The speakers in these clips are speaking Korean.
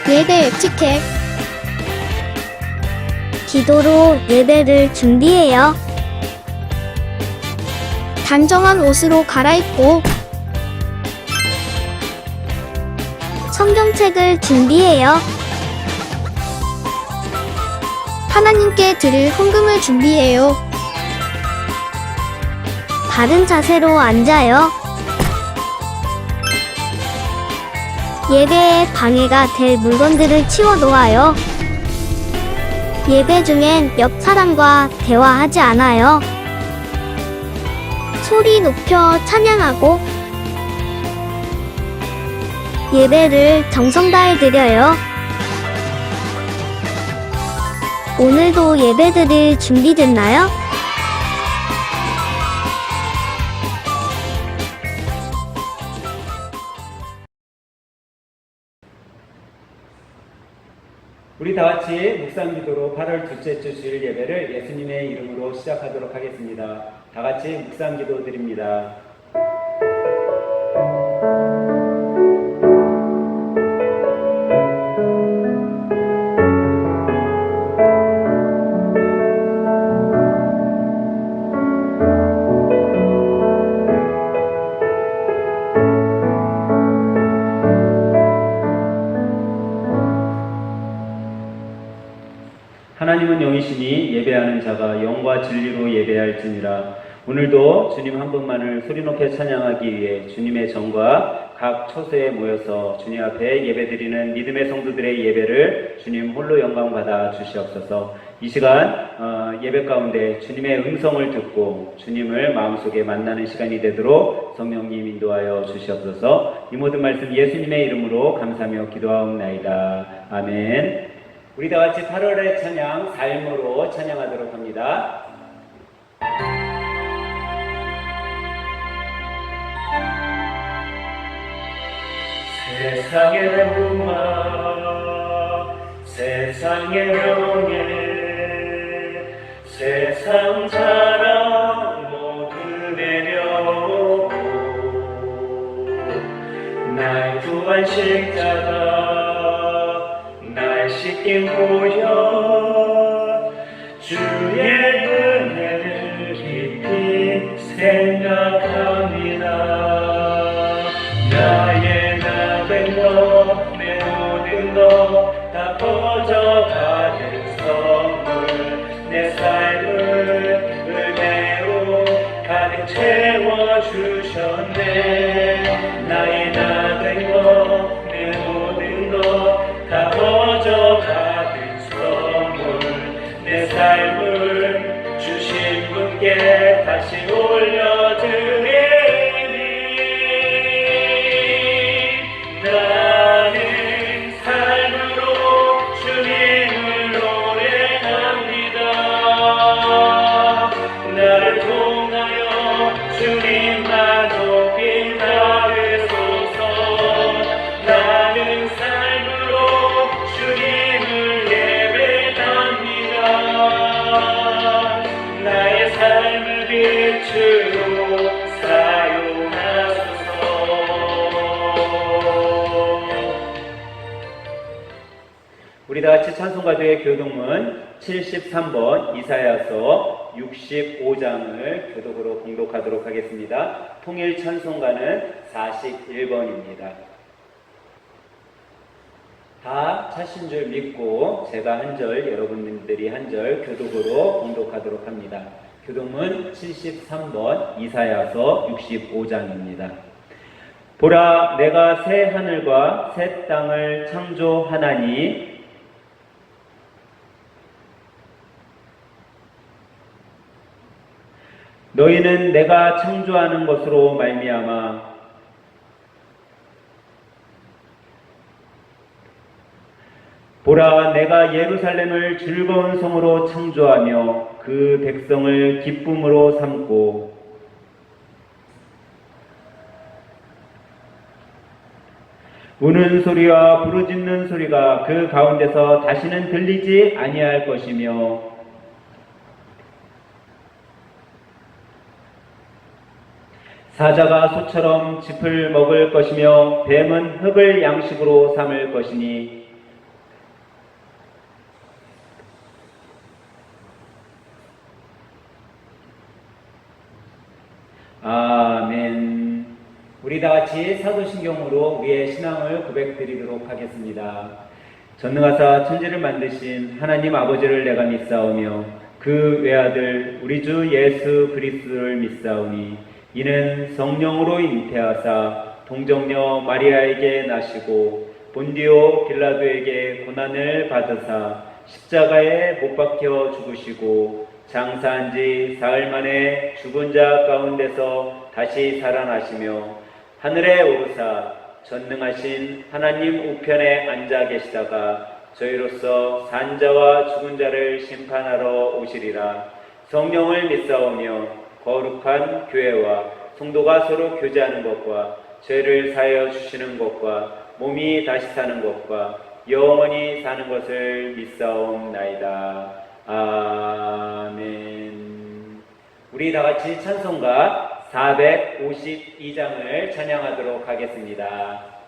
예배 에티켓. 기도로 예배를 준비해요. 단정한 옷으로 갈아입고 성경책을 준비해요. 하나님께 드릴 헌금을 준비해요. 바른 자세로 앉아요. 예배에 방해가 될 물건들을 치워놓아요. 예배 중엔 옆 사람과 대화하지 않아요. 소리 높여 찬양하고 예배를 정성 다해 드려요. 오늘도 예배 드릴 준비됐나요? 우리 다 같이 묵상 기도로 8월 둘째 주 주일 예배를 예수님의 이름으로 시작하도록 하겠습니다. 다 같이 묵상 기도 드립니다. 하나님은 영이시니 예배하는 자가 영과 진리로 예배할지니라. 오늘도 주님 한 분만을 소리 높여 찬양하기 위해 주님의 정과 각 처소에 모여서 주님 앞에 예배드리는 믿음의 성도들의 예배를 주님 홀로 영광 받아 주시옵소서. 이 시간 예배 가운데 주님의 음성을 듣고 주님을 마음속에 만나는 시간이 되도록 성령님 인도하여 주시옵소서. 이 모든 말씀 예수님의 이름으로 감사하며 기도하옵나이다. 아멘. 우리 다 같이 8월의 찬양 삶으로 찬양하도록 합니다. 세상의 풍화, 세상의 명예, 세상 자랑 모두 내려오고 날 구한 십자가 날 씻긴 보혈 주의 은혜를 깊이 생각합니다. 나의 나된 것, 내 모든 것 다 퍼져가는 선물, 내 삶을 은혜로 가득 채워주셨네. 나의 나된 것, 내 모든 것 다 퍼져가는 선물, 내 삶을 주신 분께 다시 올려드리니 나는 삶으로 주님을 노래합니다. 나를 통하여 주님만 높이 따르소서. 나는 삶으로 주님을 예배합니다. 나의 삶을 빛으로 사용하소서. 우리 다 같이 찬송가들의 교독문 73번 이사야서 65장을 교독으로 봉독하도록 하겠습니다. 통일 찬송가는 41번입니다. 다 차신 줄 믿고 제가 한 절, 여러분들이 한 절 교독으로 봉독하도록 합니다. 교독문 73번 이사야서 65장입니다. 보라, 내가 새 하늘과 새 땅을 창조하나니 너희는 내가 창조하는 것으로 말미암아 보라, 내가 예루살렘을 즐거운 성으로 창조하며 그 백성을 기쁨으로 삼고 우는 소리와 부르짖는 소리가 그 가운데서 다시는 들리지 아니할 것이며 사자가 소처럼 짚을 먹을 것이며 뱀은 흙을 양식으로 삼을 것이니 아멘. 우리 다 같이 사도신경으로 우리의 신앙을 고백드리도록 하겠습니다. 전능하사 천지를 만드신 하나님 아버지를 내가 믿사오며 그 외아들 우리 주 예수 그리스도를 믿사오니 이는 성령으로 잉태하사 동정녀 마리아에게 나시고 본디오 빌라도에게 고난을 받으사 십자가에 못 박혀 죽으시고 장사한 지 사흘 만에 죽은 자 가운데서 다시 살아나시며 하늘에 오르사 전능하신 하나님 우편에 앉아 계시다가 저희로서 산자와 죽은 자를 심판하러 오시리라. 성령을 믿사오며 거룩한 교회와 성도가 서로 교제하는 것과 죄를 사하여 주시는 것과 몸이 다시 사는 것과 영원히 사는 것을 믿사옵나이다. 아멘. 우리 다 같이 찬송가 452장을 찬양하도록 하겠습니다.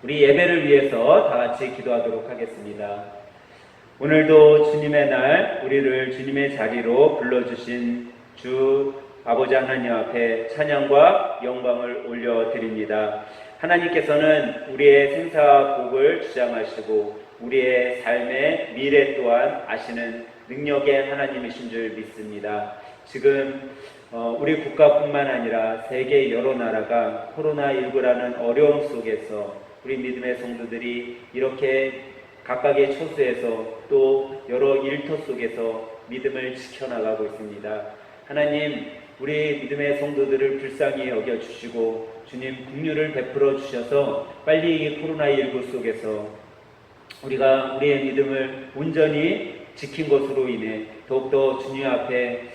우리 예배를 위해서 다 같이 기도하도록 하겠습니다. 오늘도 주님의 날 우리를 주님의 자리로 불러주신 주 아버지 하나님 앞에 찬양과 영광을 올려드립니다. 하나님께서는 우리의 생사복을 주장하시고 우리의 삶의 미래 또한 아시는 능력의 하나님이신 줄 믿습니다. 지금 우리 국가뿐만 아니라 세계 여러 나라가 코로나19라는 어려움 속에서 우리 믿음의 성도들이 이렇게 각각의 처소에서 또 여러 일터 속에서 믿음을 지켜나가고 있습니다. 하나님, 우리 믿음의 성도들을 불쌍히 여겨주시고 주님 긍휼을 베풀어 주셔서 빨리 이 코로나19 속에서 우리가 우리의 믿음을 온전히 지킨 것으로 인해 더욱더 주님 앞에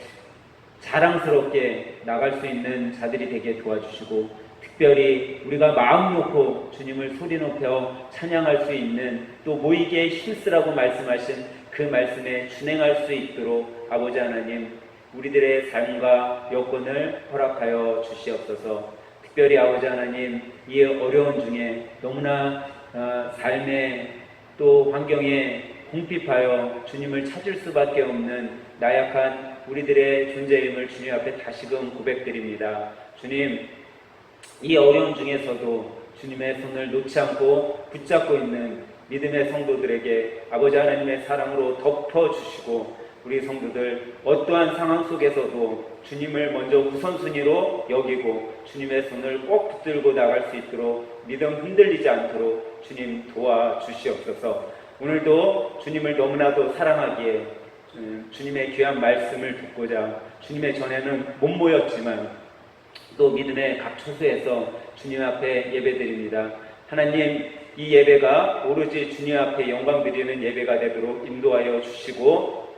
자랑스럽게 나갈 수 있는 자들이 되게 도와주시고 특별히 우리가 마음 놓고 주님을 소리 높여 찬양할 수 있는 또 모이기에 힘쓰라고 말씀하신 그 말씀에 준행할 수 있도록 아버지 하나님 우리들의 삶과 여건을 허락하여 주시옵소서. 특별히 아버지 하나님 이 어려운 중에 너무나 삶의 또 환경에 궁핍하여 주님을 찾을 수밖에 없는 나약한 우리들의 존재임을 주님 앞에 다시금 고백드립니다. 주님, 이 어려움 중에서도 주님의 손을 놓지 않고 붙잡고 있는 믿음의 성도들에게 아버지 하나님의 사랑으로 덮어주시고 우리 성도들 어떠한 상황 속에서도 주님을 먼저 우선순위로 여기고 주님의 손을 꼭 붙들고 나갈 수 있도록 믿음 흔들리지 않도록 주님 도와주시옵소서. 오늘도 주님을 너무나도 사랑하기에 주님의 귀한 말씀을 듣고자 주님의 전에는 못 모였지만 또 믿음의 각 초소에서 주님 앞에 예배드립니다. 하나님, 이 예배가 오로지 주님 앞에 영광 드리는 예배가 되도록 인도하여 주시고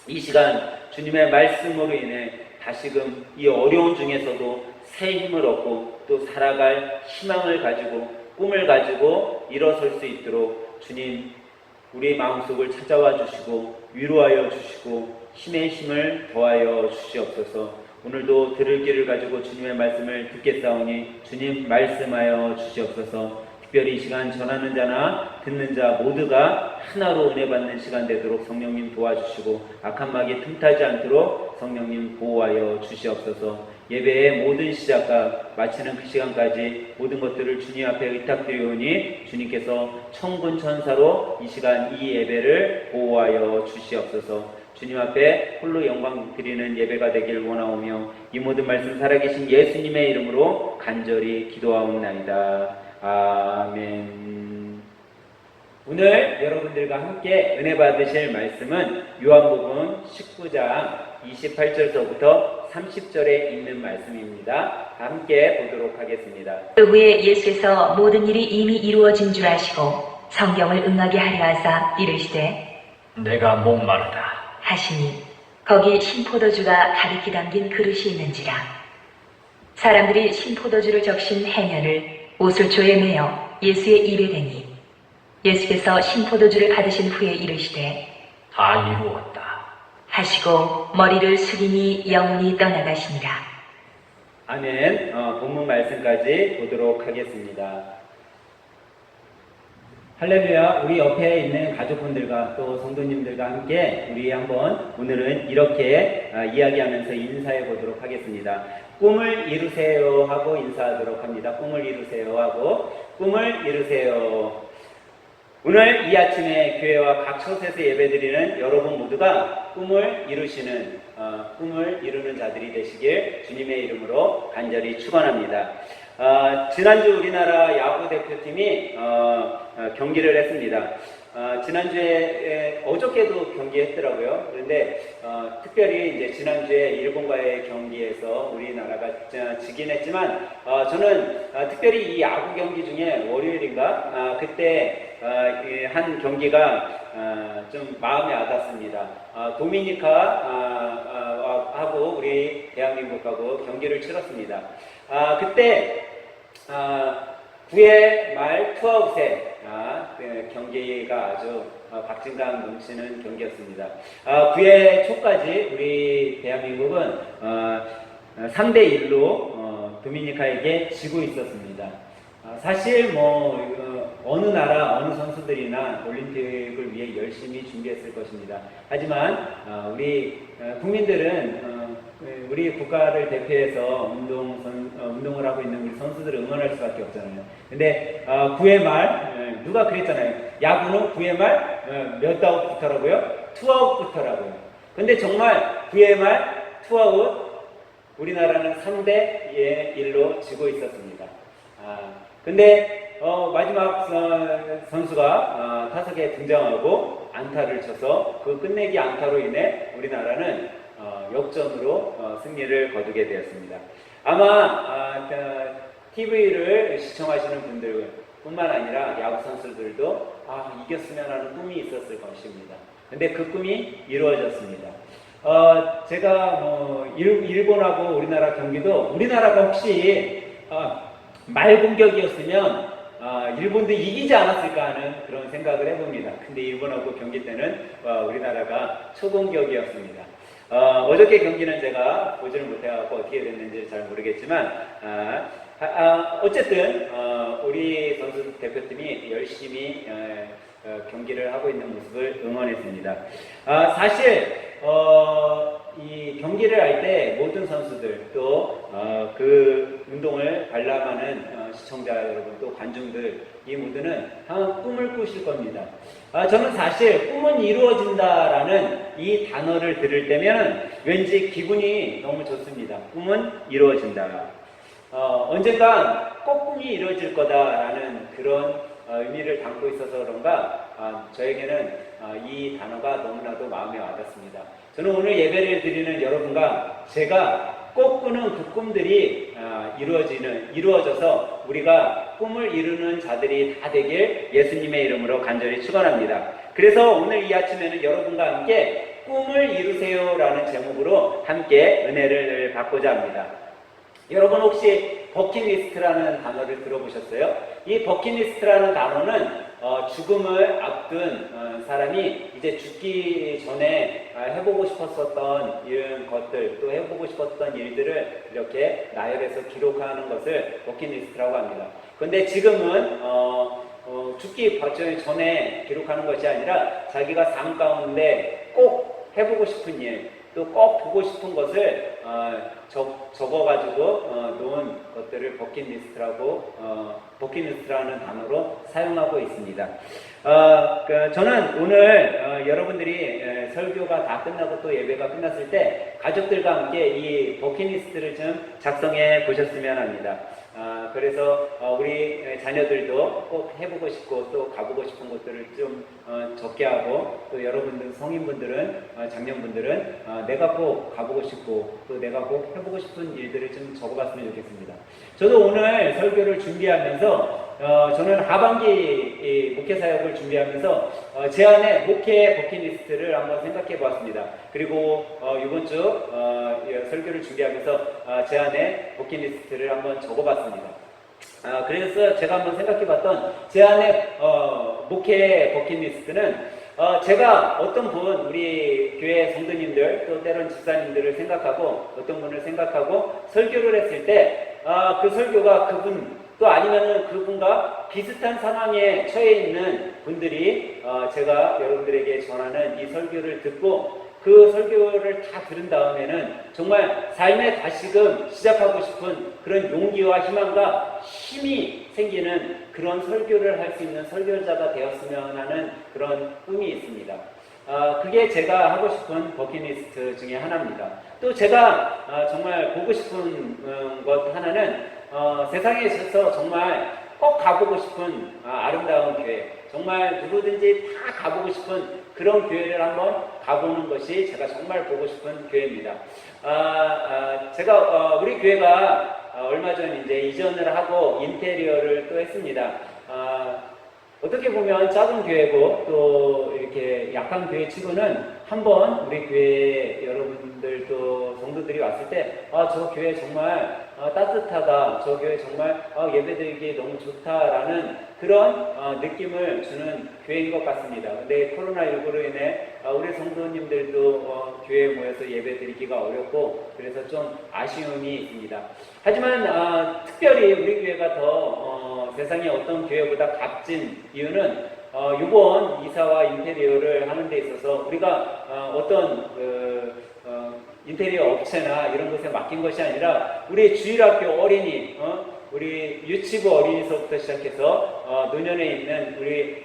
이 시간 주님의 말씀으로 인해 다시금 이 어려운 중에서도 새 힘을 얻고 또 살아갈 희망을 가지고 꿈을 가지고 일어설 수 있도록 주님 우리 마음속을 찾아와 주시고 위로하여 주시고 힘의 힘을 더하여 주시옵소서. 오늘도 들을 길을 가지고 주님의 말씀을 듣겠사오니 주님 말씀하여 주시옵소서. 특별히 이 시간 전하는 자나 듣는 자 모두가 하나로 은혜 받는 시간 되도록 성령님 도와주시고 악한 마귀 틈타지 않도록 성령님 보호하여 주시옵소서. 예배의 모든 시작과 마치는 그 시간까지 모든 것들을 주님 앞에 의탁드리오니 주님께서 천군 천사로 이 시간 이 예배를 보호하여 주시옵소서. 주님 앞에 홀로 영광 드리는 예배가 되길 원하오며 이 모든 말씀 살아계신 예수님의 이름으로 간절히 기도하옵나이다. 아멘. 오늘 여러분들과 함께 은혜 받으실 말씀은 요한복음 19장 28절서부터 30절에 있는 말씀입니다. 함께 보도록 하겠습니다. 그 후에 예수께서 모든 일이 이미 이루어진 줄 아시고 성경을 응하게 하려 하사 이르시되 내가 목마르다 하시니 거기 신포도주가 가득히 담긴 그릇이 있는지라. 사람들이 신포도주를 적신 해면을 오술초에 매어 예수의 입에 대니 예수께서 신포도주를 받으신 후에 이르시되 다 이루었다 하시고 머리를 숙이니 영혼이 떠나가시니라. 아멘. 본문 말씀까지 보도록 하겠습니다. 할렐루야. 우리 옆에 있는 가족분들과 또 성도님들과 함께 우리 한번 오늘은 이렇게 이야기하면서 인사해 보도록 하겠습니다. 꿈을 이루세요 하고 인사하도록 합니다. 꿈을 이루세요 하고 꿈을 이루세요. 오늘 이 아침에 교회와 각 처소에서 예배드리는 여러분 모두가 꿈을 이루시는 꿈을 이루는 자들이 되시길 주님의 이름으로 간절히 축원합니다. 지난주 우리나라 야구 대표팀이 경기를 했습니다. 지난주에 어저께도 경기했더라고요. 그런데 특별히 이제 지난주에 일본과의 경기에서 우리나라가 지긴 했지만 저는 특별히 이 야구 경기 중에 월요일인가 그때 한 경기가 좀 마음에 와닿습니다. 도미니카 하고 우리 대한민국하고 경기를 치렀습니다. 그때 9회 말 투아웃에 경기가 아주 박진감 넘치는 경기였습니다. 9회 초까지 우리 대한민국은 3대1로 도미니카에게 지고 있었습니다. 사실 어느 나라 어느 선수들이나 올림픽을 위해 열심히 준비했을 것입니다. 하지만 우리 국민들은 우리 국가를 대표해서 운동을 하고 있는 우리 선수들을 응원할 수밖에 없잖아요. 근데 9회 말 누가 그랬잖아요. 야구는 9회 말 몇 아웃부터라고요? 투아웃부터라고요. 근데 정말 9회 말 투아웃 우리나라는 3대1로 지고 있었습니다. 근데 마지막 선수가 타석에 등장하고 안타를 쳐서 그 끝내기 안타로 인해 우리나라는 역전으로 승리를 거두게 되었습니다. 아마 TV를 시청하시는 분들 뿐만 아니라 야구 선수들도 이겼으면 하는 꿈이 있었을 것입니다. 근데 그 꿈이 이루어졌습니다. 제가 일본하고 우리나라 경기도 우리나라가 혹시 말 공격이었으면 일본도 이기지 않았을까 하는 그런 생각을 해봅니다. 근데 일본하고 경기 때는 우리나라가 초공격이었습니다. 어저께 경기는 제가 보지를 못해갖고 어떻게 됐는지 잘 모르겠지만 어쨌든 우리 선수 대표팀이 열심히 경기를 하고 있는 모습을 응원했습니다. 사실 이 경기를 할 때 모든 선수들 또 그 운동을 관람하는 시청자 여러분 또 관중들 이 모두는 한 꿈을 꾸실 겁니다. 저는 사실 꿈은 이루어진다라는 이 단어를 들을 때면 왠지 기분이 너무 좋습니다. 꿈은 이루어진다. 언젠가 꼭 꿈이 이루어질 거다라는 그런 의미를 담고 있어서 그런가 저에게는 이 단어가 너무나도 마음에 와닿습니다. 저는 오늘 예배를 드리는 여러분과 제가 꼭 꾸는 그 꿈들이 이루어져서 우리가 꿈을 이루는 자들이 다 되길 예수님의 이름으로 간절히 축원합니다. 그래서 오늘 이 아침에는 여러분과 함께 꿈을 이루세요라는 제목으로 함께 은혜를 받고자 합니다. 여러분 혹시 버킷리스트라는 단어를 들어보셨어요? 이 버킷리스트라는 단어는 죽음을 앞둔 사람이 이제 죽기 전에 해보고 싶었었던 이런 것들 또 해보고 싶었던 일들을 이렇게 나열해서 기록하는 것을 버킷리스트라고 합니다. 그런데 지금은 죽기 전에 기록하는 것이 아니라 자기가 삶 가운데 꼭 해보고 싶은 일 또 꼭 보고 싶은 것을 적어가지고 놓은 것들을 버킷리스트라는 단어로 사용하고 있습니다. 저는 오늘 여러분들이 설교가 다 끝나고 또 예배가 끝났을 때 가족들과 함께 이 버킷리스트를 좀 작성해 보셨으면 합니다. 그래서 우리 자녀들도 꼭 해보고 싶고 또 가보고 싶은 곳들을 좀 적게 하고 또 여러분들 성인분들은 장년분들은 내가 꼭 가보고 싶고 또 내가 꼭 해보고 싶은 일들을 좀 적어봤으면 좋겠습니다. 저도 오늘 설교를 준비하면서 저는 하반기 목회 사역을 준비하면서 제 안에 목회 버킷리스트를 한번 생각해 보았습니다. 그리고 이번 주 설교를 준비하면서 제 안에 버킷리스트를 한번 적어봤습니다. 그래서 제가 한번 생각해 봤던 제 안에 목회 버킷리스트는 제가 어떤 분, 우리 교회 성도님들, 또 때론 집사님들을 생각하고, 어떤 분을 생각하고, 설교를 했을 때, 그 설교가 그분, 또 아니면은 그분과 비슷한 상황에 처해 있는 분들이, 제가 여러분들에게 전하는 이 설교를 듣고, 그 설교를 다 들은 다음에는 정말 삶에 다시금 시작하고 싶은 그런 용기와 희망과 힘이 생기는 그런 설교를 할 수 있는 설교자가 되었으면 하는 그런 꿈이 있습니다. 그게 제가 하고 싶은 버킷리스트 중에 하나입니다. 또 제가 정말 보고 싶은 것 하나는 세상에 있어서 정말 꼭 가보고 싶은 아름다운 교회, 정말 누구든지 다 가보고 싶은 그런 교회를 한번 가보는 것이 제가 정말 보고 싶은 교회입니다. 제가 우리 교회가 얼마 전 이제 이전을 하고 인테리어를 또 했습니다. 어떻게 보면 작은 교회고 또 이렇게 약한 교회 치고는 한번 우리 교회 여러분들 또 성도들이 왔을 때 저 교회 정말 따뜻하다, 저 교회 정말 예배드리기 너무 좋다라는 그런 느낌을 주는 교회인 것 같습니다. 근데 코로나19로 인해 우리 성도님들도 교회에 모여서 예배드리기가 어렵고 그래서 좀 아쉬움이 있습니다. 하지만 특별히 우리 교회가 더 세상의 어떤 교회보다 값진 이유는 이번 이사와 인테리어를 하는 데 있어서 우리가 어떤 인테리어 업체나 이런 것에 맡긴 것이 아니라 우리 주일학교 어린이, 우리 유치부 어린이서부터 시작해서 노년에 있는 우리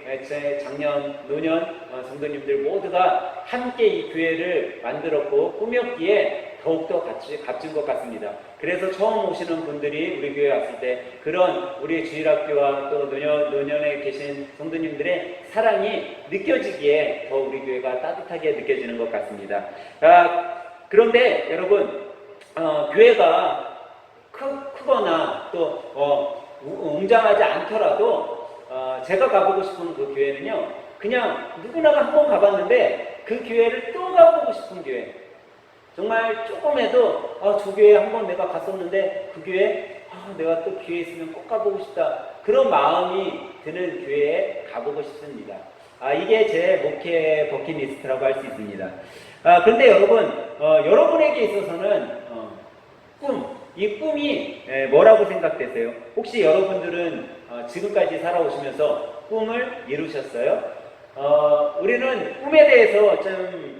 작년, 노년 성도님들 모두가 함께 이 교회를 만들었고 꾸몄기에 더욱더 값진 것 같습니다. 그래서 처음 오시는 분들이 우리 교회에 왔을 때 그런 우리 주일학교와 또 노년에 계신 성도님들의 사랑이 느껴지기에 더 우리 교회가 따뜻하게 느껴지는 것 같습니다. 그런데 여러분 교회가 크거나 또 웅장하지 않더라도 제가 가보고 싶은 그 교회는요 그냥 누구나가 한번 가봤는데 그 교회를 또 가보고 싶은 교회, 정말 조금해도 저 교회에 한번 내가 갔었는데 그 교회 내가 또 기회 있으면 꼭 가보고 싶다, 그런 마음이 드는 교회에 가보고 싶습니다. 이게 제 목회 버킷리스트라고 할 수 있습니다. 그런데 여러분, 여러분에게 있어서는 이 꿈이 뭐라고 생각되세요? 혹시 여러분들은 지금까지 살아오시면서 꿈을 이루셨어요? 우리는 꿈에 대해서 좀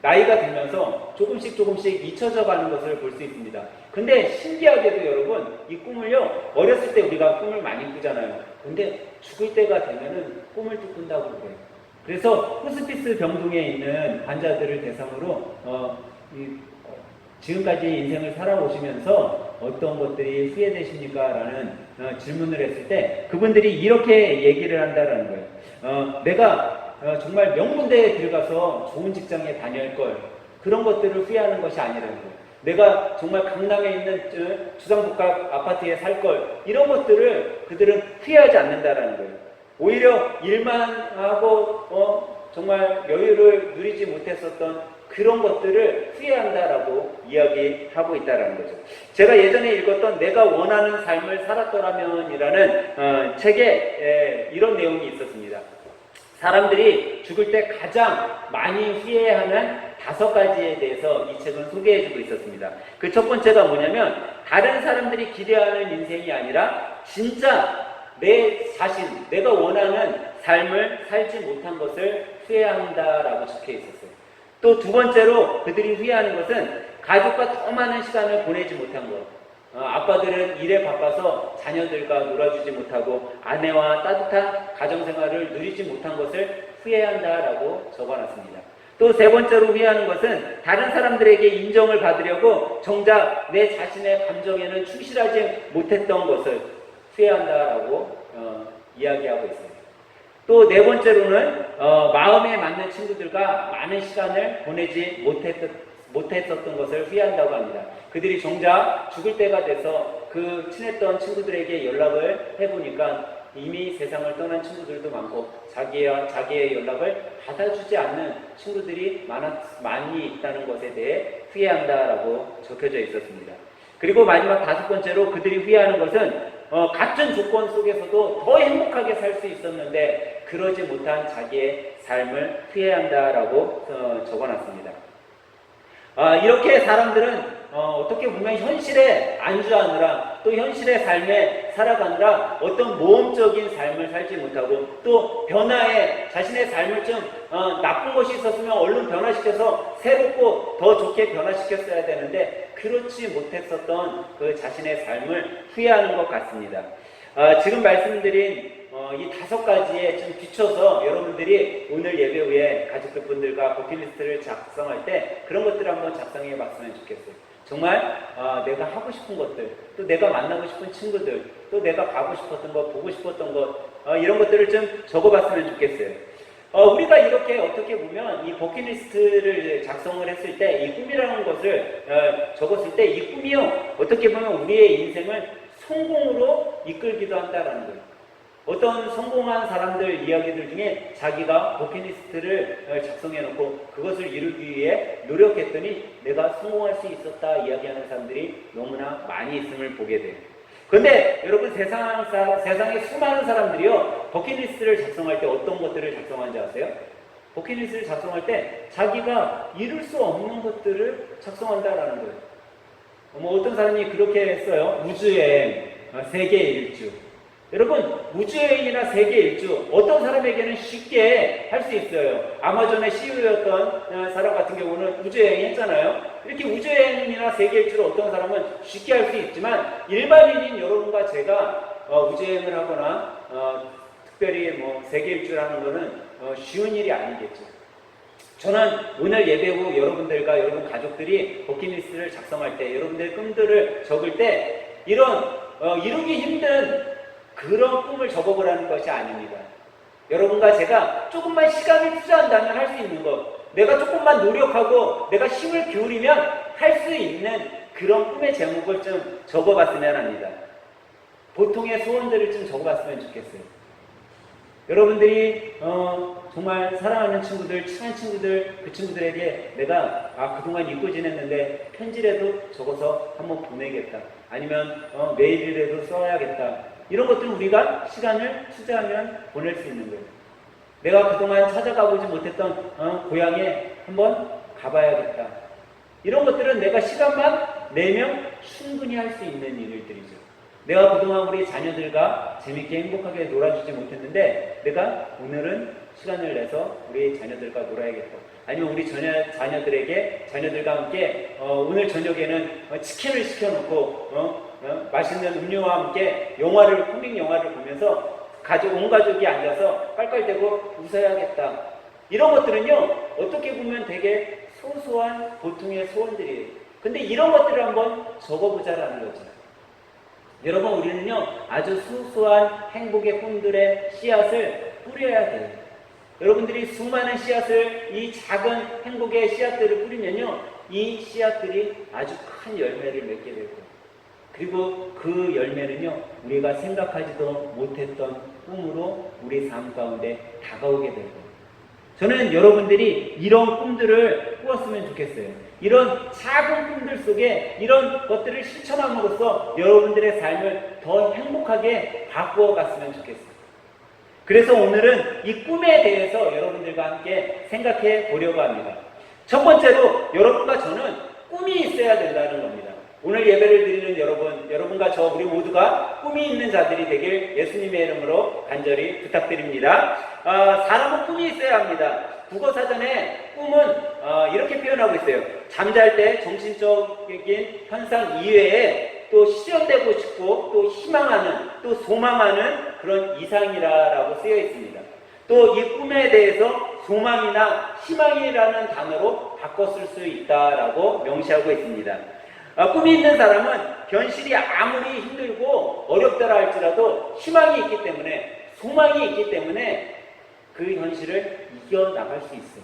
나이가 들면서 조금씩 잊혀져 가는 것을 볼 수 있습니다. 근데 신기하게도 여러분, 이 꿈을요, 어렸을 때 우리가 꿈을 많이 꾸잖아요. 근데 죽을 때가 되면은 꿈을 또 꾼다고 그래요. 그래서 호스피스 병동에 있는 환자들을 대상으로 지금까지 인생을 살아오시면서 어떤 것들이 후회되십니까? 라는 질문을 했을 때 그분들이 이렇게 얘기를 한다라는 거예요. 내가 정말 명문대에 들어가서 좋은 직장에 다닐 걸, 그런 것들을 후회하는 것이 아니라는 거예요. 내가 정말 강남에 있는 주상복합 아파트에 살 걸, 이런 것들을 그들은 후회하지 않는다라는 거예요. 오히려 일만 하고 정말 여유를 누리지 못했었던 그런 것들을 후회한다라고 이야기하고 있다라는 거죠. 제가 예전에 읽었던 내가 원하는 삶을 살았더라면이라는 책에 이런 내용이 있었습니다. 사람들이 죽을 때 가장 많이 후회하는 5가지에 대해서 이 책은 소개해주고 있었습니다. 그 첫 번째가 뭐냐면, 다른 사람들이 기대하는 인생이 아니라 진짜 내 자신, 내가 원하는 삶을 살지 못한 것을 후회한다라고 적혀 있었어요. 또 두 번째로 그들이 후회하는 것은 가족과 더 많은 시간을 보내지 못한 것. 아빠들은 일에 바빠서 자녀들과 놀아주지 못하고 아내와 따뜻한 가정생활을 누리지 못한 것을 후회한다라고 적어놨습니다. 또 세 번째로 후회하는 것은 다른 사람들에게 인정을 받으려고 정작 내 자신의 감정에는 충실하지 못했던 것을 후회한다라고 이야기하고 있습니다. 또 네 번째로는 마음에 맞는 친구들과 많은 시간을 보내지 못했었던 것을 후회한다고 합니다. 그들이 정작 죽을 때가 돼서 그 친했던 친구들에게 연락을 해보니까 이미 세상을 떠난 친구들도 많고 자기의 연락을 받아주지 않는 친구들이 많이 있다는 것에 대해 후회한다라고 적혀져 있었습니다. 그리고 마지막 5번째로 그들이 후회하는 것은 같은 조건 속에서도 더 행복하게 살 수 있었는데 그러지 못한 자기의 삶을 후회한다라고 적어놨습니다. 이렇게 사람들은 어떻게 보면 현실에 안주하느라, 또 현실의 삶에 살아가느라 어떤 모험적인 삶을 살지 못하고, 또 변화에 자신의 삶을 좀 나쁜 것이 있었으면 얼른 변화시켜서 새롭고 더 좋게 변화시켰어야 되는데 그렇지 못했었던 그 자신의 삶을 후회하는 것 같습니다. 지금 말씀드린 이 5가지에 좀 비춰서 여러분들이 오늘 예배 후에 가족분들과 버킷리스트를 작성할 때 그런 것들을 한번 작성해 봤으면 좋겠어요. 정말 내가 하고 싶은 것들, 또 내가 만나고 싶은 친구들, 또 내가 가고 싶었던 것, 보고 싶었던 것, 이런 것들을 좀 적어봤으면 좋겠어요. 우리가 이렇게 어떻게 보면 이 버킷리스트를 작성을 했을 때 이 꿈이라는 것을 적었을 때 이 꿈이요, 어떻게 보면 우리의 인생을 성공으로 이끌기도 한다라는 거예요. 어떤 성공한 사람들 이야기들 중에 자기가 버킷리스트를 작성해놓고 그것을 이루기 위해 노력했더니 내가 성공할 수 있었다 이야기하는 사람들이 너무나 많이 있음을 보게 돼요. 그런데 여러분, 세상에 수많은 사람들이요, 버킷리스트를 작성할 때 어떤 것들을 작성하는지 아세요? 버킷리스트를 작성할 때 자기가 이룰 수 없는 것들을 작성한다라는 거예요. 어떤 사람이 그렇게 했어요. 우주여행, 세계 일주. 여러분, 우주여행이나 세계 일주, 어떤 사람에게는 쉽게 할 수 있어요. 아마존의 CEO였던 사람 같은 경우는 우주여행 했잖아요. 이렇게 우주여행이나 세계 일주를 어떤 사람은 쉽게 할 수 있지만, 일반인인 여러분과 제가 우주여행을 하거나 특별히 세계 일주를 하는 거는 쉬운 일이 아니겠죠. 저는 오늘 예배 후 여러분들과 여러분 가족들이 버킷리스트를 작성할 때, 여러분들의 꿈들을 적을 때 이런 이루기 힘든 그런 꿈을 적어보라는 것이 아닙니다. 여러분과 제가 조금만 시간을 투자한다면 할 수 있는 것, 내가 조금만 노력하고 내가 힘을 기울이면 할 수 있는 그런 꿈의 제목을 좀 적어봤으면 합니다. 보통의 소원들을 좀 적어봤으면 좋겠어요. 여러분들이 정말 사랑하는 친구들, 친한 친구들, 그 친구들에게 내가 그동안 잊고 지냈는데 편지라도 적어서 한번 보내겠다, 아니면 메일이라도 써야겠다, 이런 것들은 우리가 시간을 투자하면 보낼 수 있는 거예요. 내가 그동안 찾아가보지 못했던 고향에 한번 가봐야겠다, 이런 것들은 내가 시간만 내면 충분히 할 수 있는 일들이죠. 내가 그동안 우리 자녀들과 재밌게 행복하게 놀아주지 못했는데 내가 오늘은 시간을 내서 우리 자녀들과 놀아야겠다. 아니면 우리 자녀들과 함께 오늘 저녁에는 치킨을 시켜놓고 맛있는 음료와 함께 코믹 영화를 보면서 온 가족이 앉아서 깔깔대고 웃어야겠다. 이런 것들은요, 어떻게 보면 되게 소소한 보통의 소원들이에요. 근데 이런 것들을 한번 적어보자라는 거죠. 여러분, 우리는요, 아주 소소한 행복의 꿈들의 씨앗을 뿌려야 돼요. 여러분들이 수많은 씨앗을, 이 작은 행복의 씨앗들을 뿌리면요, 이 씨앗들이 아주 큰 열매를 맺게 될 거예요. 그리고 그 열매는요, 우리가 생각하지도 못했던 꿈으로 우리 삶 가운데 다가오게 될 거예요. 저는 여러분들이 이런 꿈들을 꾸었으면 좋겠어요. 이런 작은 꿈들 속에 이런 것들을 실천함으로써 여러분들의 삶을 더 행복하게 바꾸어 갔으면 좋겠어요. 그래서 오늘은 이 꿈에 대해서 여러분들과 함께 생각해 보려고 합니다. 첫 번째로 여러분과 저는 꿈이 있어야 된다는 겁니다. 오늘 예배를 드리는 여러분과 저 우리 모두가 꿈이 있는 자들이 되길 예수님의 이름으로 간절히 부탁드립니다. 사람은 꿈이 있어야 합니다. 국어사전에 꿈은 이렇게 표현하고 있어요. 잠잘 때 정신적인 현상 이외에 또 실현되고 싶고 또 희망하는 또 소망하는 그런 이상이라고 쓰여 있습니다. 또 이 꿈에 대해서 소망이나 희망이라는 단어로 바꿔 쓸 수 있다라고 명시하고 있습니다. 꿈이 있는 사람은 현실이 아무리 힘들고 어렵다라 할지라도 희망이 있기 때문에, 소망이 있기 때문에 그 현실을 이겨나갈 수 있어요.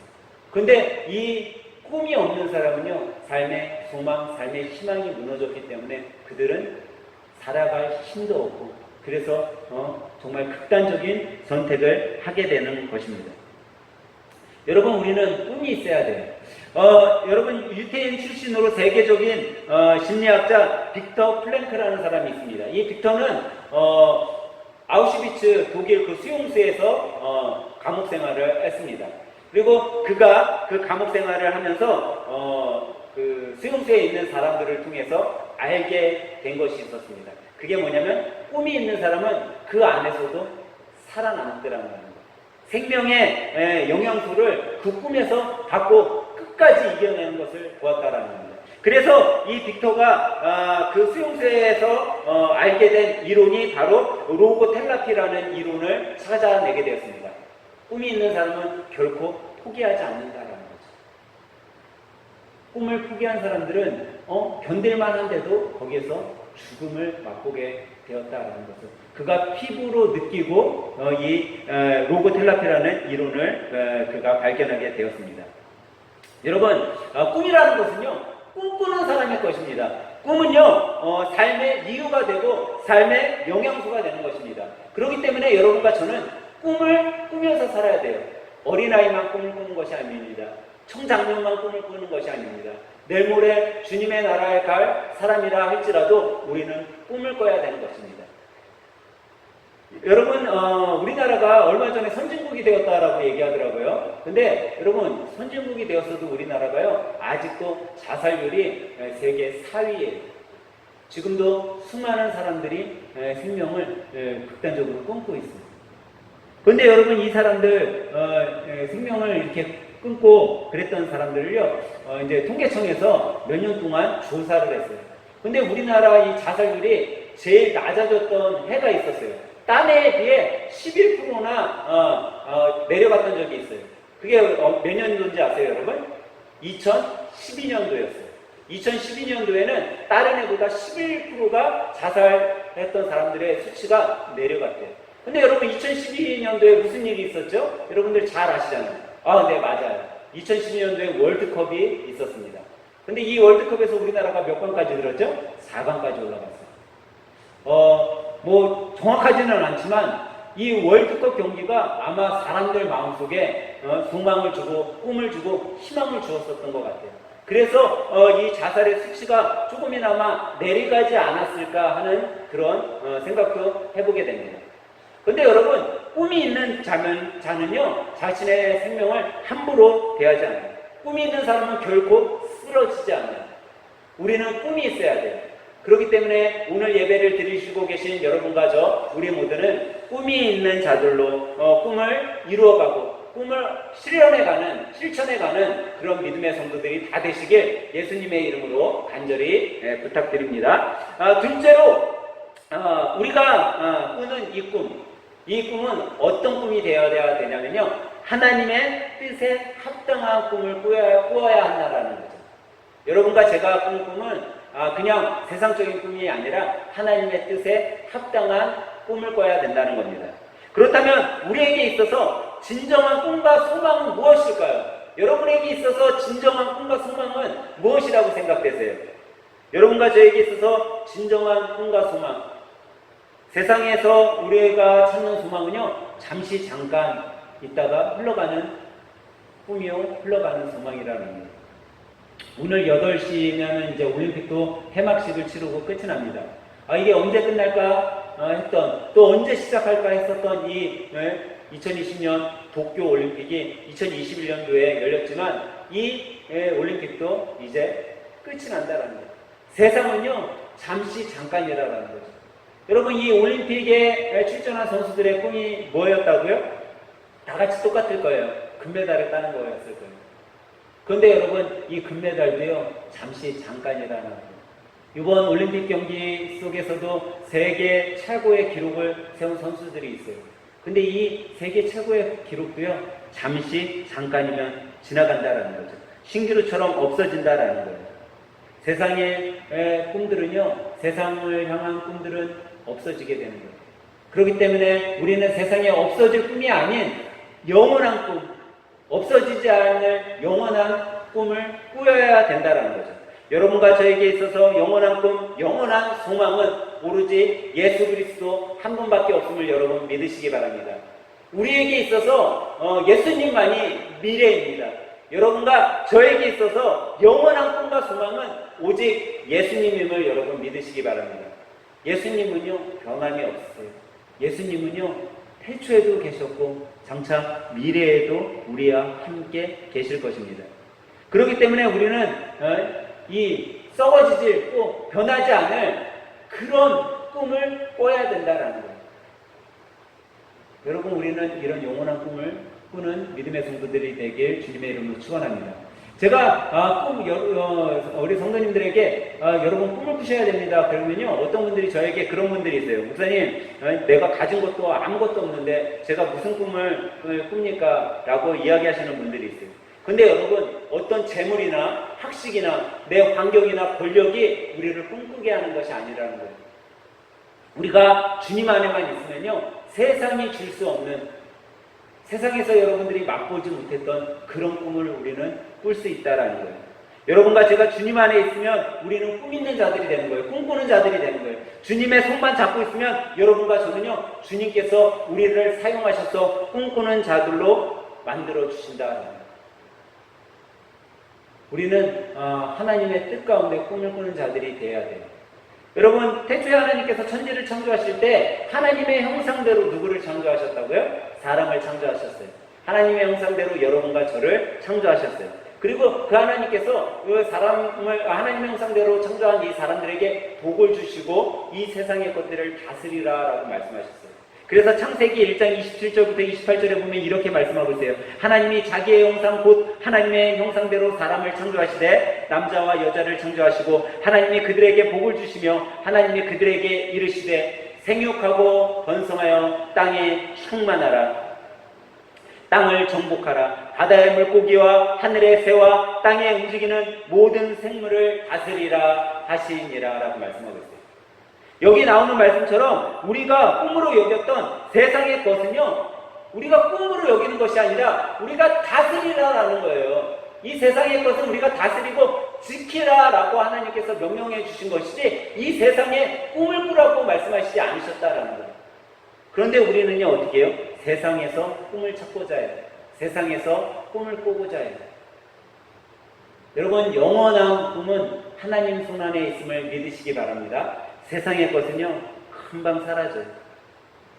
근데 이 꿈이 없는 사람은요, 삶의 소망, 삶의 희망이 무너졌기 때문에 그들은 살아갈 힘도 없고, 그래서 정말 극단적인 선택을 하게 되는 것입니다. 여러분, 우리는 꿈이 있어야 돼요. 여러분, 유태인 출신으로 세계적인 심리학자 빅터 플랭크라는 사람이 있습니다. 이 빅터는 아우슈비츠 독일 그 수용소에서 감옥 생활을 했습니다. 그리고 그가 그 감옥 생활을 하면서 그 수용소에 있는 사람들을 통해서 알게 된 것이 있었습니다. 그게 뭐냐면, 꿈이 있는 사람은 그 안에서도 살아남더라는 거예요. 생명의 영양소를 그 꿈에서 받고 끝까지 이겨내는 것을 보았다라는 겁니다. 그래서 이 빅터가 그 수용소에서 알게 된 이론이 바로 로고텔라피라는 이론을 찾아내게 되었습니다. 꿈이 있는 사람은 결코 포기하지 않는다라는 거죠. 꿈을 포기한 사람들은 견딜만 한데도 거기에서 죽음을 맛보게 되었다라는 것을 그가 피부로 느끼고 이 로고텔라피라는 이론을 그가 발견하게 되었습니다. 여러분, 꿈이라는 것은요, 꿈꾸는 사람의 것입니다. 꿈은요, 삶의 이유가 되고 삶의 영양소가 되는 것입니다. 그렇기 때문에 여러분과 저는 꿈을 꾸면서 살아야 돼요. 어린아이만 꿈을 꾸는 것이 아닙니다. 청장년만 꿈을 꾸는 것이 아닙니다. 내일 모레 주님의 나라에 갈 사람이라 할지라도 우리는 꿈을 꿔야 되는 것입니다. 여러분, 우리나라가 얼마 전에 선진국이 되었다라고 얘기하더라고요. 근데 여러분, 선진국이 되었어도 우리나라가요, 아직도 자살률이 세계 4위예요. 지금도 수많은 사람들이 생명을 극단적으로 끊고 있습니다. 그런데 여러분, 이 사람들 생명을 이렇게 끊고 그랬던 사람들을요, 이제 통계청에서 몇 년 동안 조사를 했어요. 근데 우리나라 이 자살률이 제일 낮아졌던 해가 있었어요. 딴 해에 비해 11%나 내려갔던 적이 있어요. 그게 몇 년도인지 아세요, 여러분? 2012년도였어요. 2012년도에는 다른 해보다 11%가 자살했던 사람들의 수치가 내려갔대요. 근데 여러분, 2012년도에 무슨 일이 있었죠? 여러분들 잘 아시잖아요. 네, 맞아요. 2012년도에 월드컵이 있었습니다. 근데 이 월드컵에서 우리나라가 몇 강까지 들었죠? 4강까지 올라갔어요. 뭐 정확하지는 않지만 이 월드컵 경기가 아마 사람들 마음속에 소망을 주고 꿈을 주고 희망을 주었었던 것 같아요. 그래서 이 자살의 수치가 조금이나마 내려가지 않았을까 하는 그런 생각도 해보게 됩니다. 근데 여러분, 꿈이 있는 자는요, 자신의 생명을 함부로 대하지 않아요. 꿈이 있는 사람은 결코 쓰러지지 않아요. 우리는 꿈이 있어야 돼요. 그렇기 때문에 오늘 예배를 드리시고 계신 여러분과 우리 모두는 꿈이 있는 자들로 꿈을 이루어가고 꿈을 실천해가는 그런 믿음의 성도들이 다 되시길 예수님의 이름으로 간절히 부탁드립니다. 둘째로 우리가 꾸는 이 꿈은 어떤 꿈이 되어야 되냐면요, 하나님의 뜻에 합당한 꿈을 꾸어야 한다라는 거죠. 여러분과 제가 꾸는 꿈은 그냥 세상적인 꿈이 아니라 하나님의 뜻에 합당한 꿈을 꿔야 된다는 겁니다. 그렇다면 우리에게 있어서 진정한 꿈과 소망은 무엇일까요? 여러분에게 있어서 진정한 꿈과 소망은 무엇이라고 생각되세요? 여러분과 저에게 있어서 진정한 꿈과 소망, 세상에서 우리가 찾는 소망은요, 잠시 잠깐 있다가 흘러가는 꿈이요, 흘러가는 소망이라는 거예요. 오늘 8시면 이제 올림픽도 개막식을 치르고 끝이 납니다. 이게 언제 끝날까 했던, 또 언제 시작할까 했었던 이 2020년 도쿄 올림픽이 2021년도에 열렸지만 이 올림픽도 이제 끝이 난다는 거예요. 세상은요, 잠시 잠깐이라는 거죠. 여러분, 이 올림픽에 출전한 선수들의 꿈이 뭐였다고요? 다 같이 똑같을 거예요. 금메달을 따는 거였을 거예요. 그런데 여러분, 이 금메달도요, 잠시 잠깐이라는 거예요. 이번 올림픽 경기 속에서도 세계 최고의 기록을 세운 선수들이 있어요. 근데 이 세계 최고의 기록도요, 잠시 잠깐이면 지나간다라는 거죠. 신기루처럼 없어진다라는 거예요. 세상의 꿈들은요, 세상을 향한 꿈들은 없어지게 되는 거예요. 그렇기 때문에 우리는 세상에 없어질 꿈이 아닌 영원한 꿈, 없어지지 않을 영원한 꿈을 꾸어야 된다는 거죠. 여러분과 저에게 있어서 영원한 꿈, 영원한 소망은 오로지 예수 그리스도 한 분밖에 없음을 여러분 믿으시기 바랍니다. 우리에게 있어서 예수님만이 미래입니다. 여러분과 저에게 있어서 영원한 꿈과 소망은 오직 예수님임을 여러분 믿으시기 바랍니다. 예수님은요, 변함이 없으세요. 예수님은요, 태초에도 계셨고 장차 미래에도 우리와 함께 계실 것입니다. 그렇기 때문에 우리는 이 썩어지지 않고 변하지 않을 그런 꿈을 꿔야 된다는 거예요. 여러분, 우리는 이런 영원한 꿈을 꾸는 믿음의 성도들이 되길 주님의 이름으로 축원합니다. 제가 우리 성도님들에게 여러분 꿈을 꾸셔야 됩니다. 그러면요, 어떤 분들이 저에게 그런 분들이 있어요. 목사님, 내가 가진 것도 아무것도 없는데 제가 무슨 꿈을 꿉니까? 라고 이야기하시는 분들이 있어요. 근데 여러분, 어떤 재물이나 학식이나 내 환경이나 권력이 우리를 꿈꾸게 하는 것이 아니라는 거예요. 우리가 주님 안에만 있으면요, 세상이 줄 수 없는, 세상에서 여러분들이 맛보지 못했던 그런 꿈을 우리는 꿀 수 있다라는 거예요. 여러분과 제가 주님 안에 있으면 우리는 꿈 있는 자들이 되는 거예요. 꿈꾸는 자들이 되는 거예요. 주님의 손만 잡고 있으면 여러분과 저는요, 주님께서 우리를 사용하셔서 꿈꾸는 자들로 만들어 주신다라는 거예요. 우리는 하나님의 뜻 가운데 꿈을 꾸는 자들이 되어야 돼요. 여러분, 태초에 하나님께서 천지를 창조하실 때 하나님의 형상대로 누구를 창조하셨다고요? 사람을 창조하셨어요. 하나님의 형상대로 여러분과 저를 창조하셨어요. 그리고 그 하나님께서 그 사람을 하나님의 형상대로 창조한 이 사람들에게 복을 주시고 이 세상의 것들을 다스리라 라고 말씀하셨어요. 그래서 창세기 1장 27절부터 28절에 보면 이렇게 말씀하고 있어요. 하나님이 자기의 형상 곧 하나님의 형상대로 사람을 창조하시되 남자와 여자를 창조하시고 하나님이 그들에게 복을 주시며 하나님이 그들에게 이르시되 생육하고 번성하여 땅에 충만하라. 땅을 정복하라. 바다의 물고기와 하늘의 새와 땅에 움직이는 모든 생물을 다스리라 하시니라 라고 말씀하고 있어요. 여기 나오는 말씀처럼 우리가 꿈으로 여겼던 세상의 것은요, 우리가 꿈으로 여기는 것이 아니라 우리가 다스리라라는 거예요. 이 세상의 것은 우리가 다스리고 지키라라고 하나님께서 명령해 주신 것이지 이 세상에 꿈을 꾸라고 말씀하시지 않으셨다라는 거예요. 그런데 우리는요, 어떻게 해요? 세상에서 꿈을 찾고자 해요. 세상에서 꿈을 꾸고자 해요. 여러분, 영원한 꿈은 하나님 손 안에 있음을 믿으시기 바랍니다. 세상의 것은요, 금방 사라져요.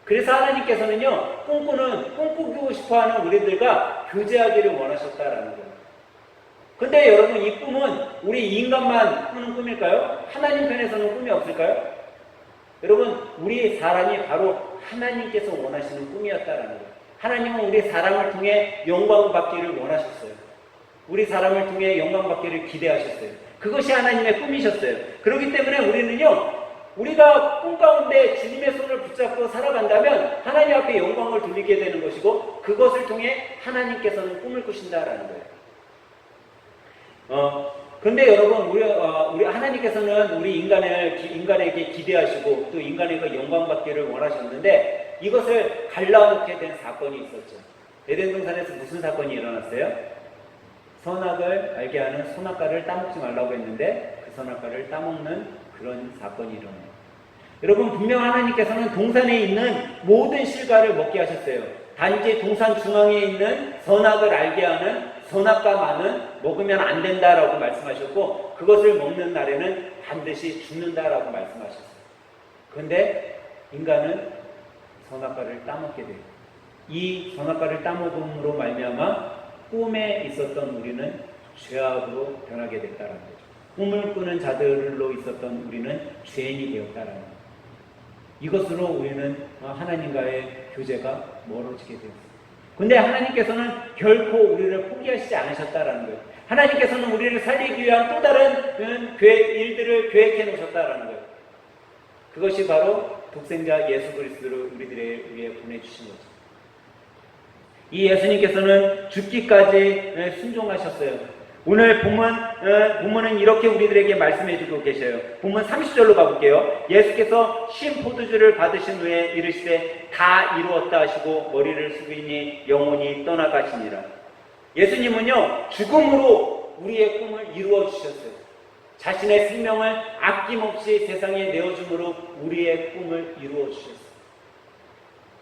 그래서 하나님께서는요, 꿈꾸고 싶어하는 우리들과 교제하기를 원하셨다라는 거예요. 근데 여러분, 이 꿈은 우리 인간만 꾸는 꿈일까요? 하나님 편에서는 꿈이 없을까요? 여러분, 우리 사람이 바로 하나님께서 원하시는 꿈이었다라는 거예요. 하나님은 우리 사람을 통해 영광 받기를 원하셨어요. 우리 사람을 통해 영광 받기를 기대하셨어요. 그것이 하나님의 꿈이셨어요. 그렇기 때문에 우리는요, 우리가 꿈 가운데 주님의 손을 붙잡고 살아간다면 하나님 앞에 영광을 돌리게 되는 것이고, 그것을 통해 하나님께서는 꿈을 꾸신다라는 거예요. 그런데 여러분, 우리 하나님께서는 우리 인간에게 기대하시고 또 인간에게 영광 받기를 원하셨는데, 이것을 갈라놓게 된 사건이 있었죠. 에덴 동산에서 무슨 사건이 일어났어요? 선악을 알게 하는 선악과를 따먹지 말라고 했는데 그 선악과를 따먹는 그런 사건이 일어나요. 여러분, 분명 하나님께서는 동산에 있는 모든 실과를 먹게 하셨어요. 단지 동산 중앙에 있는 선악을 알게 하는 선악과만은 먹으면 안 된다라고 말씀하셨고, 그것을 먹는 날에는 반드시 죽는다라고 말씀하셨어요. 그런데 인간은 선악과를 따먹게 돼요. 이 선악과를 따먹음으로 말미암아 꿈에 있었던 우리는 죄악으로 변하게 됐다는 거죠. 꿈을 꾸는 자들로 있었던 우리는 죄인이 되었다는 거죠. 이것으로 우리는 하나님과의 교제가 멀어지게 되었습니다. 근데 하나님께서는 결코 우리를 포기하시지 않으셨다는 거예요. 하나님께서는 우리를 살리기 위한 또 다른 일들을 계획해 놓으셨다는 거예요. 그것이 바로 독생자 예수 그리스도를 우리들에 위해 보내주신 거죠. 이 예수님께서는 죽기까지 순종하셨어요. 오늘 본문은 이렇게 우리들에게 말씀해주고 계셔요. 본문 30절로 가볼게요. 예수께서 신 포도주를 받으신 후에 이르시되 다 이루었다 하시고 머리를 숙이니 영혼이 떠나가시니라. 예수님은요, 죽음으로 우리의 꿈을 이루어 주셨어요. 자신의 생명을 아낌없이 세상에 내어줌으로 우리의 꿈을 이루어 주셨어요.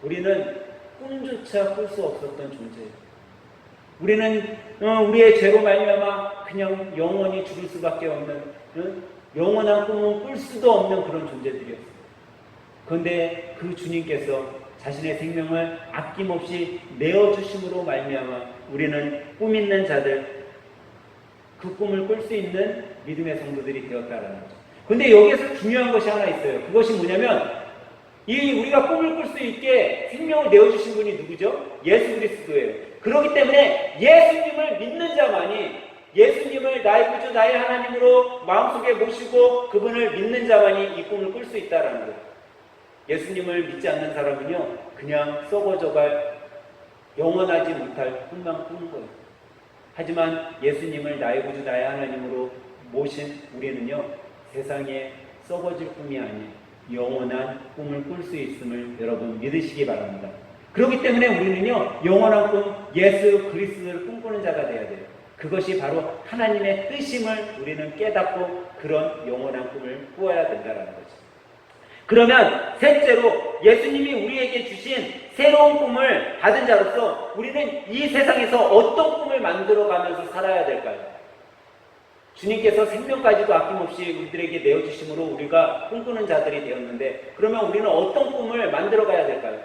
우리는 꿈조차 꿀 수 없었던 존재예요. 우리는 우리의 죄로 말미암아 그냥 영원히 죽을 수밖에 없는, 영원한 꿈은 꿀 수도 없는 그런 존재들이었어요. 그런데 그 주님께서 자신의 생명을 아낌없이 내어주심으로 말미암아 우리는 꿈 있는 자들, 그 꿈을 꿀 수 있는 믿음의 성도들이 되었다라는 거죠. 그런데 여기에서 중요한 것이 하나 있어요. 그것이 뭐냐면, 우리가 꿈을 꿀 수 있게 생명을 내어주신 분이 누구죠? 예수 그리스도예요. 그렇기 때문에 예수님을 믿는 자만이, 예수님을 나의 구주 나의 하나님으로 마음속에 모시고 그분을 믿는 자만이 이 꿈을 꿀 수 있다는 거예요. 예수님을 믿지 않는 사람은요, 그냥 썩어져갈 영원하지 못할 꿈만 꾸는 거예요. 하지만 예수님을 나의 구주 나의 하나님으로 모신 우리는요, 세상에 썩어질 꿈이 아닌 영원한 꿈을 꿀 수 있음을 여러분 믿으시기 바랍니다. 그렇기 때문에 우리는요, 영원한 꿈 예수 그리스도를 꿈꾸는 자가 되어야 돼요. 그것이 바로 하나님의 뜻임을 우리는 깨닫고 그런 영원한 꿈을 꾸어야 된다는 거죠. 그러면 셋째로, 예수님이 우리에게 주신 새로운 꿈을 받은 자로서 우리는 이 세상에서 어떤 꿈을 만들어가면서 살아야 될까요? 주님께서 생명까지도 아낌없이 우리들에게 내어주심으로 우리가 꿈꾸는 자들이 되었는데, 그러면 우리는 어떤 꿈을 만들어가야 될까요?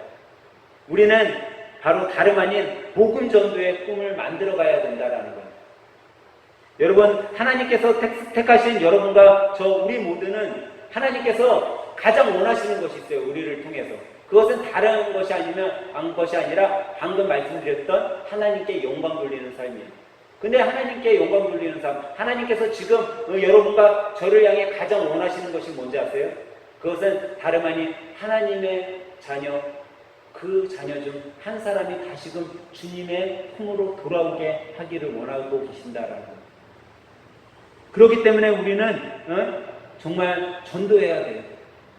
우리는 바로 다름 아닌 복음 전도의 꿈을 만들어가야 된다는 거예요. 여러분, 하나님께서 택하신 여러분과 우리 모두는 하나님께서 가장 원하시는 것이 있어요. 우리를 통해서. 그것은 다른 것이 아니라 방금 말씀드렸던 하나님께 영광 돌리는 삶이에요. 근데 하나님께 영광 돌리는 삶, 하나님께서 지금 여러분과 저를 향해 가장 원하시는 것이 뭔지 아세요? 그것은 다름 아닌 하나님의 자녀, 그 자녀 중 한 사람이 다시금 주님의 품으로 돌아오게 하기를 원하고 계신다라는 거예요. 그렇기 때문에 우리는 정말 전도해야 돼요.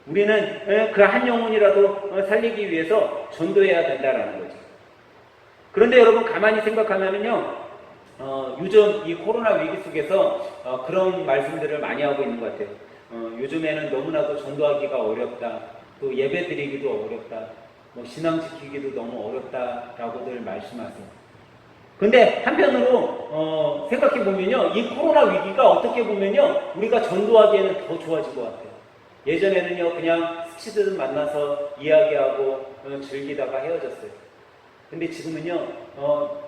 우리는 그 한 영혼이라도 살리기 위해서 전도해야 된다라는 거죠. 그런데 여러분, 가만히 생각하면요, 요즘 이 코로나 위기 속에서 그런 말씀들을 많이 하고 있는 것 같아요. 요즘에는 너무나도 전도하기가 어렵다, 또 예배 드리기도 어렵다, 신앙 지키기도 너무 어렵다라고들 말씀하세요. 근데 한편으로 생각해 보면요, 이 코로나 위기가 어떻게 보면요, 우리가 전도하기에는 더 좋아진 것 같아요. 예전에는요, 그냥 스치듯 만나서 이야기하고 즐기다가 헤어졌어요. 근데 지금은요,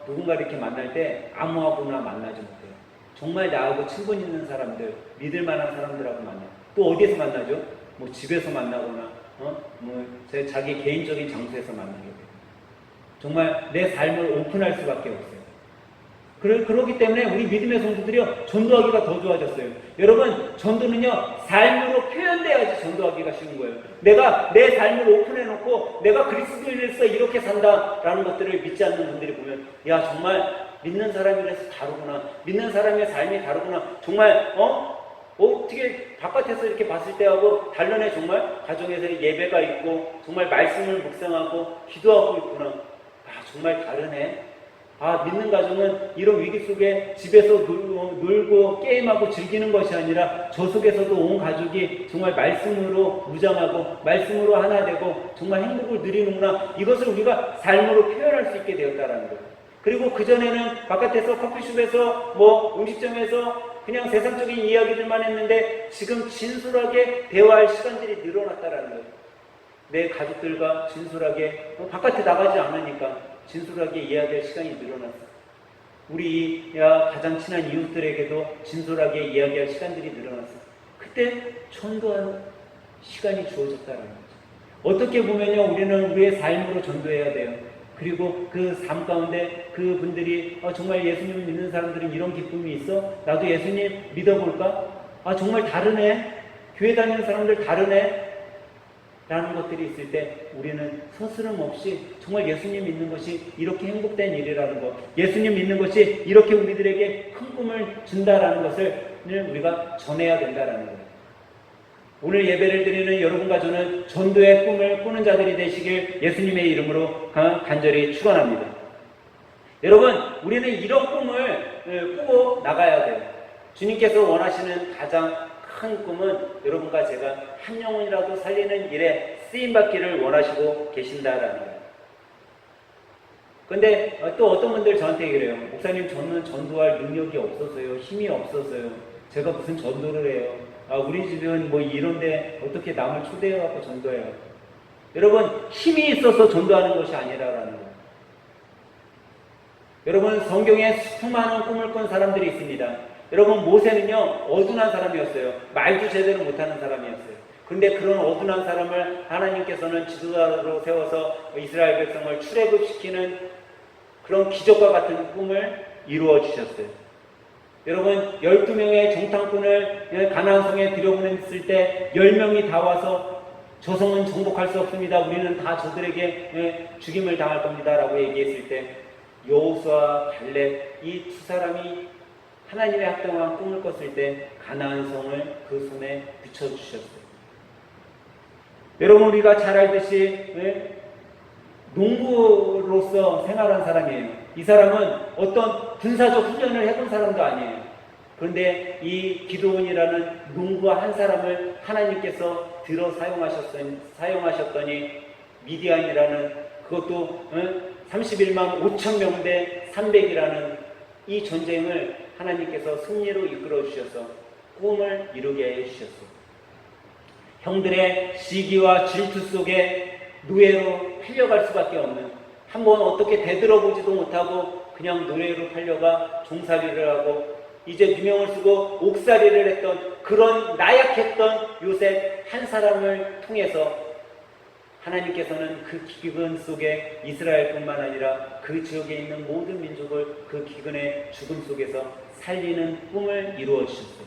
누군가 이렇게 만날 때 아무하고나 만나지 못해요. 정말 나하고 친분 있는 사람들, 믿을 만한 사람들하고 만나요. 또 어디에서 만나죠? 집에서 만나거나 자기 개인적인 장소에서 만나게 돼요. 정말 내 삶을 오픈할 수밖에 없어요. 그렇기 때문에 우리 믿음의 성도들이요, 전도하기가 더 좋아졌어요. 여러분, 전도는요, 삶으로 표현돼야지 전도하기가 쉬운 거예요. 내가 내 삶을 오픈해놓고 내가 그리스도인으로서 이렇게 산다라는 것들을 믿지 않는 분들이 보면, 야, 정말 믿는 사람이라서 다르구나. 믿는 사람의 삶이 다르구나. 정말 어떻게 바깥에서 이렇게 봤을 때하고 다르네. 정말 가정에서 예배가 있고 정말 말씀을 묵상하고 기도하고 있구나. 정말 다르네. 믿는 가정은 이런 위기 속에 집에서 놀고 게임하고 즐기는 것이 아니라 저 속에서도 온 가족이 정말 말씀으로 무장하고 말씀으로 하나 되고 정말 행복을 누리는구나. 이것을 우리가 삶으로 표현할 수 있게 되었다는 거예요. 그리고 그전에는 바깥에서 커피숍에서 음식점에서 그냥 세상적인 이야기들만 했는데 지금 진솔하게 대화할 시간들이 늘어났다는 거예요. 내 가족들과 진솔하게, 바깥에 나가지 않으니까 진솔하게 이야기할 시간이 늘어났어. 우리 가장 친한 이웃들에게도 진솔하게 이야기할 시간들이 늘어났어. 그때 전도하는 시간이 주어졌다는 거죠. 어떻게 보면요, 우리는 우리의 삶으로 전도해야 돼요. 그리고 그 삶 가운데 그 분들이 정말 예수님을 믿는 사람들은 이런 기쁨이 있어? 나도 예수님 믿어볼까? 정말 다르네. 교회 다니는 사람들 다르네. 라는 것들이 있을 때 우리는 서스럼 없이 정말 예수님 믿는 것이 이렇게 행복된 일이라는 것, 예수님 믿는 것이 이렇게 우리들에게 큰 꿈을 준다라는 것을 우리가 전해야 된다라는 거예요. 오늘 예배를 드리는 여러분과 저는 전도의 꿈을 꾸는 자들이 되시길 예수님의 이름으로 간절히 축원합니다. 여러분, 우리는 이런 꿈을 꾸고 나가야 돼요. 주님께서 원하시는 가장 큰 꿈은 여러분과 제가 한 영혼이라도 살리는 일에 쓰임받기를 원하시고 계신다라는 거예요. 근데 또 어떤 분들 저한테 그래요. 목사님, 저는 전도할 능력이 없어서요. 힘이 없어서요. 제가 무슨 전도를 해요. 우리 집은 이런데 어떻게 남을 초대해갖고 전도해요. 여러분, 힘이 있어서 전도하는 것이 아니라라는 거예요. 여러분, 성경에 수많은 꿈을 꾼 사람들이 있습니다. 여러분, 모세는요, 어둔한 사람이었어요. 말도 제대로 못하는 사람이었어요. 그런데 그런 어둔한 사람을 하나님께서는 지도자로 세워서 이스라엘 백성을 출애굽시키는 그런 기적과 같은 꿈을 이루어 주셨어요. 여러분, 12명의 정탐꾼을 가나안 성에 들여보냈을 때 10명이 다 와서 저 성은 정복할 수 없습니다. 우리는 다 저들에게 죽임을 당할 겁니다. 라고 얘기했을 때 여호수아와 갈렙, 이 두 사람이 하나님의 합당한 꿈을 꿨을 때 가나안 성을 그 손에 비춰주셨어요. 여러분, 우리가 잘 알듯이 농부로서 생활한 사람이에요. 이 사람은 어떤 군사적 훈련을 해본 사람도 아니에요. 그런데 이 기드온이라는 농부와 한 사람을 하나님께서 들어 사용하셨더니 미디안이라는 그것도 31만 5천 명대 300이라는 이 전쟁을 하나님께서 승리로 이끌어 주셔서 꿈을 이루게 해주셨어요. 형들의 시기와 질투 속에 노예로 팔려갈 수밖에 없는, 한번 어떻게 되돌아보지도 못하고 그냥 노예로 팔려가 종살이를 하고 이제 누명을 쓰고 옥살이를 했던 그런 나약했던 요셉 한 사람을 통해서 하나님께서는 그 기근 속에 이스라엘뿐만 아니라 그 지역에 있는 모든 민족을 그 기근의 죽음 속에서 살리는 꿈을 이루어 주셨어요.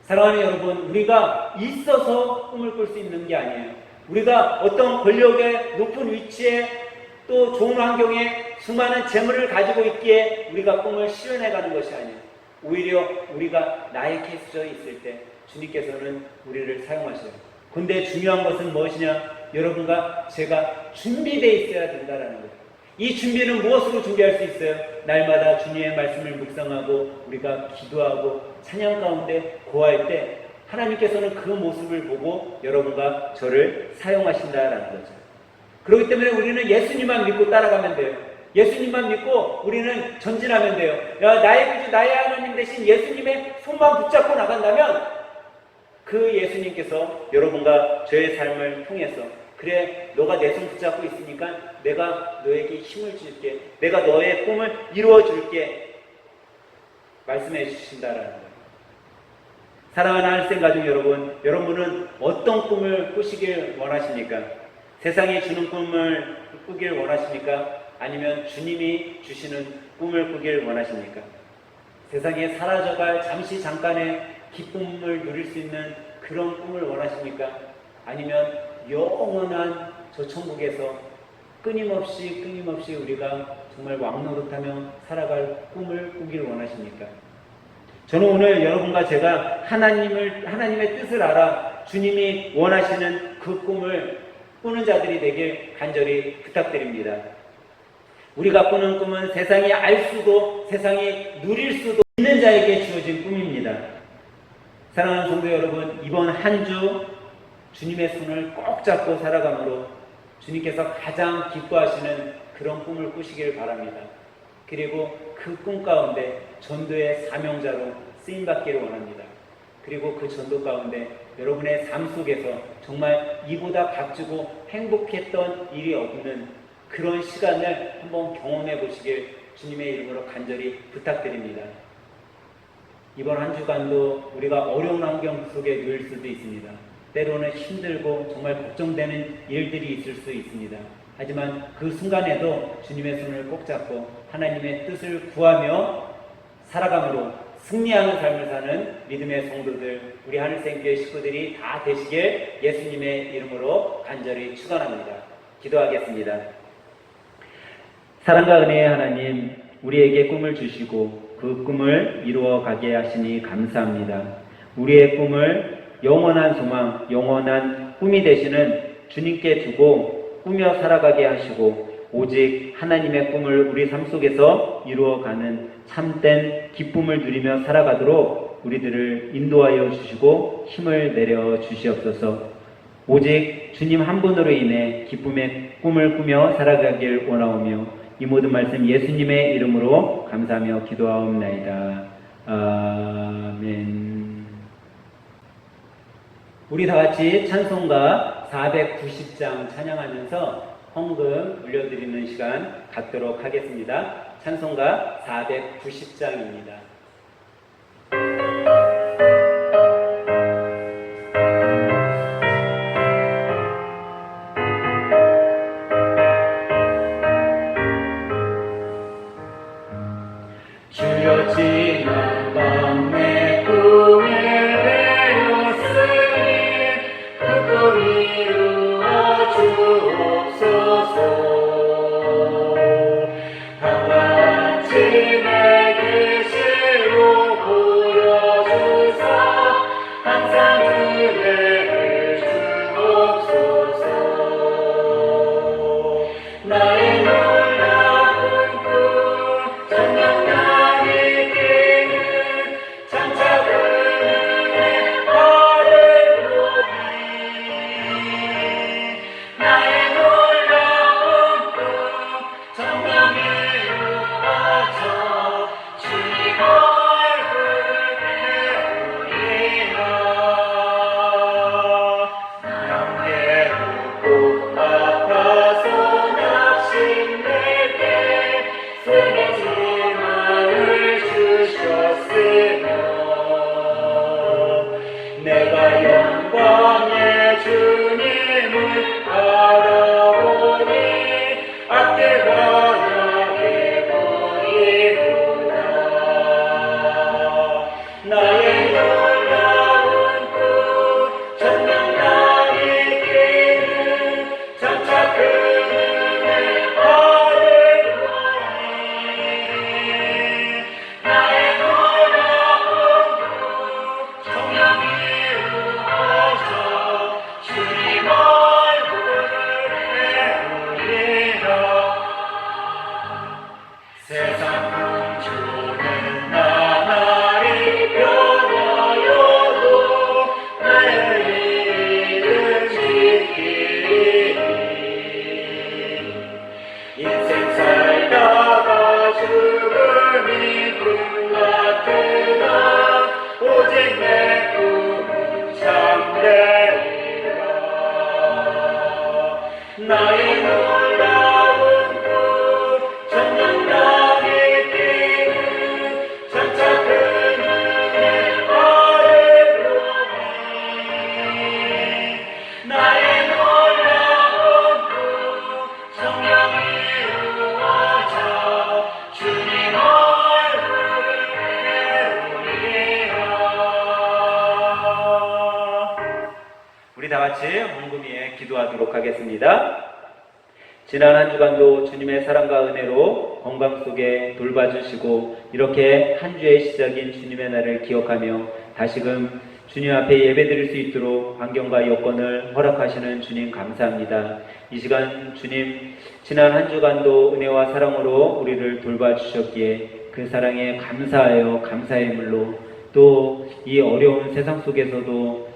사랑하는 여러분, 우리가 있어서 꿈을 꿀 수 있는 게 아니에요. 우리가 어떤 권력의 높은 위치에 또 좋은 환경에 수많은 재물을 가지고 있기에 우리가 꿈을 실현해가는 것이 아니에요. 오히려 우리가 나약해져 있을 때 주님께서는 우리를 사용하셔요. 근데 중요한 것은 무엇이냐? 여러분과 제가 준비되어 있어야 된다는 거예요. 이 준비는 무엇으로 준비할 수 있어요? 날마다 주님의 말씀을 묵상하고 우리가 기도하고 찬양 가운데 고할 때 하나님께서는 그 모습을 보고 여러분과 저를 사용하신다라는 거죠. 그렇기 때문에 우리는 예수님만 믿고 따라가면 돼요. 예수님만 믿고 우리는 전진하면 돼요. 나의 구주, 나의 하나님 대신 예수님의 손만 붙잡고 나간다면 그 예수님께서 여러분과 저의 삶을 통해서, 그래, 너가 내 손 붙잡고 있으니까 내가 너에게 힘을 줄게, 내가 너의 꿈을 이루어 줄게 말씀해 주신다라는 거예요. 사랑하는 할생 가족 여러분, 여러분은 어떤 꿈을 꾸시길 원하십니까? 세상이 주는 꿈을 꾸길 원하십니까? 아니면 주님이 주시는 꿈을 꾸길 원하십니까? 세상에 사라져갈 잠시 잠깐의 기쁨을 누릴 수 있는 그런 꿈을 원하십니까? 아니면 영원한 저 천국에서 끊임없이 우리가 정말 왕노릇하며 살아갈 꿈을 꾸길 원하십니까? 저는 오늘 여러분과 제가 하나님의 뜻을 알아 주님이 원하시는 그 꿈을 꾸는 자들이 되길 간절히 부탁드립니다. 우리가 꾸는 꿈은 세상이 알 수도 세상이 누릴 수도 있는 자에게 주어진 꿈입니다. 사랑하는 성도 여러분, 이번 한 주 주님의 손을 꼭 잡고 살아감으로 주님께서 가장 기뻐하시는 그런 꿈을 꾸시길 바랍니다. 그리고 그 꿈 가운데 전도의 사명자로 쓰임받기를 원합니다. 그리고 그 전도 가운데 여러분의 삶 속에서 정말 이보다 값지고 행복했던 일이 없는 그런 시간을 한번 경험해 보시길 주님의 이름으로 간절히 부탁드립니다. 이번 한 주간도 우리가 어려운 환경 속에 놓일 수도 있습니다. 때로는 힘들고 정말 걱정되는 일들이 있을 수 있습니다. 하지만 그 순간에도 주님의 손을 꼭 잡고 하나님의 뜻을 구하며 살아감으로 승리하는 삶을 사는 믿음의 성도들, 우리 하늘생교회 식구들이 다 되시길 예수님의 이름으로 간절히 축원합니다. 기도하겠습니다. 사랑과 은혜의 하나님, 우리에게 꿈을 주시고 그 꿈을 이루어 가게 하시니 감사합니다. 우리의 꿈을 영원한 소망, 영원한 꿈이 되시는 주님께 두고 꾸며 살아가게 하시고 오직 하나님의 꿈을 우리 삶 속에서 이루어가는 참된 기쁨을 누리며 살아가도록 우리들을 인도하여 주시고 힘을 내려 주시옵소서. 오직 주님 한 분으로 인해 기쁨의 꿈을 꾸며 살아가길 원하오며 이 모든 말씀 예수님의 이름으로 감사하며 기도하옵나이다. 아멘. 우리 다같이 찬송가 490장 찬양하면서 헌금 올려드리는 시간 갖도록 하겠습니다. 찬송가 490장입니다. 주여 지난 밤 내 꿈에 되었으니 그 꿈 이루어 주옵소서. 다같이 내 계시로 보여주사 항상 은혜를 주옵소서. 나의 놀라운 꿈 정녕 이기는 장차 그의 발을 보니 나의 놀라운 꿈 정녕 이루어져 주님 얼굴 배우리라. 난 괴롭고 아파서 낙심될 때 승의 희망을 주셨으며 내가 영광의 주님을 바라보니 앞에 환하게 보이구나. 나의 놀라운 꿈 정녕 날 이기는 장차 그의 발을 보니 나의 놀라운 꿈 정녕 이루어져 주님 얼굴 배우리라. 세상 풍조는 나날이 변하여도 나의 일은 지키리. 인생 살다가 죽음이 꿈 같으나 오직 내 꿈은 참되리라. 나의 놀라운 꿈 정녕 날 이기는 장차 그의 발을 보니 나의 놀라운 같이 헌금 위에 기도하도록 하겠습니다. 지난 한 주간도 주님의 사랑과 은혜로 건강 속에 돌봐주시고 이렇게 한 주의 시작인 주님의 날을 기억하며 다시금 주님 앞에 예배드릴 수 있도록 환경과 여건을 허락하시는 주님 감사합니다. 이 시간 주님 지난 한 주간도 은혜와 사랑으로 우리를 돌봐주셨기에 그 사랑에 감사하여 감사의 물로 또 이 어려운 세상 속에서도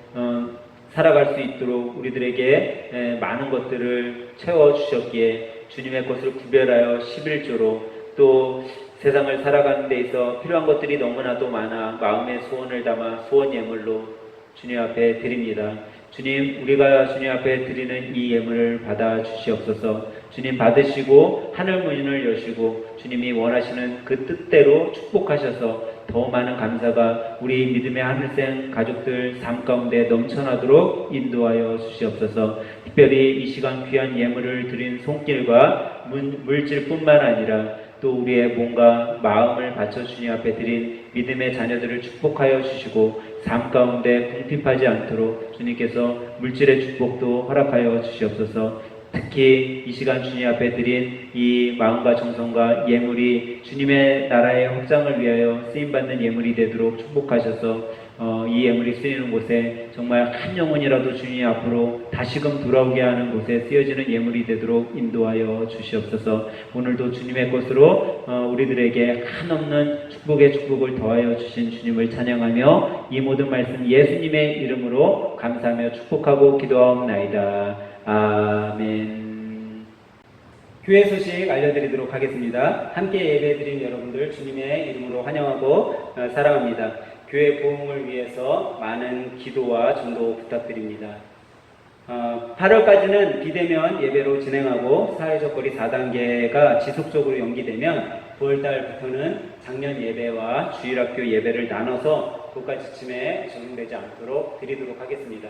살아갈 수 있도록 우리들에게 많은 것들을 채워주셨기에 주님의 것을 구별하여 11조로 또 세상을 살아가는 데 있어 필요한 것들이 너무나도 많아 마음의 소원을 담아 소원 예물로 주님 앞에 드립니다. 주님, 우리가 주님 앞에 드리는 이 예물을 받아 주시옵소서. 주님 받으시고 하늘 문을 여시고 주님이 원하시는 그 뜻대로 축복하셔서 더 많은 감사가 우리 믿음의 하늘생 가족들 삶 가운데 넘쳐나도록 인도하여 주시옵소서. 특별히 이 시간 귀한 예물을 드린 손길과 물질뿐만 아니라 또 우리의 몸과 마음을 바쳐 주님 앞에 드린 믿음의 자녀들을 축복하여 주시고 삶 가운데 궁핍하지 않도록 주님께서 물질의 축복도 허락하여 주시옵소서. 특히 이 시간 주님 앞에 드린 이 마음과 정성과 예물이 주님의 나라의 확장을 위하여 쓰임받는 예물이 되도록 축복하셔서 이 예물이 쓰이는 곳에 정말 한 영혼이라도 주님 앞으로 다시금 돌아오게 하는 곳에 쓰여지는 예물이 되도록 인도하여 주시옵소서. 오늘도 주님의 것으로 우리들에게 한없는 축복의 축복을 더하여 주신 주님을 찬양하며 이 모든 말씀 예수님의 이름으로 감사하며 축복하고 기도하옵나이다. 아멘. 교회 소식 알려드리도록 하겠습니다. 함께 예배드린 여러분들 주님의 이름으로 환영하고 사랑합니다. 교회 부흥을 위해서 많은 기도와 전도 부탁드립니다. 8월까지는 비대면 예배로 진행하고 사회적 거리 4단계가 지속적으로 연기되면 9월달부터는 작년 예배와 주일학교 예배를 나눠서 국가 지침에 적용되지 않도록 드리도록 하겠습니다.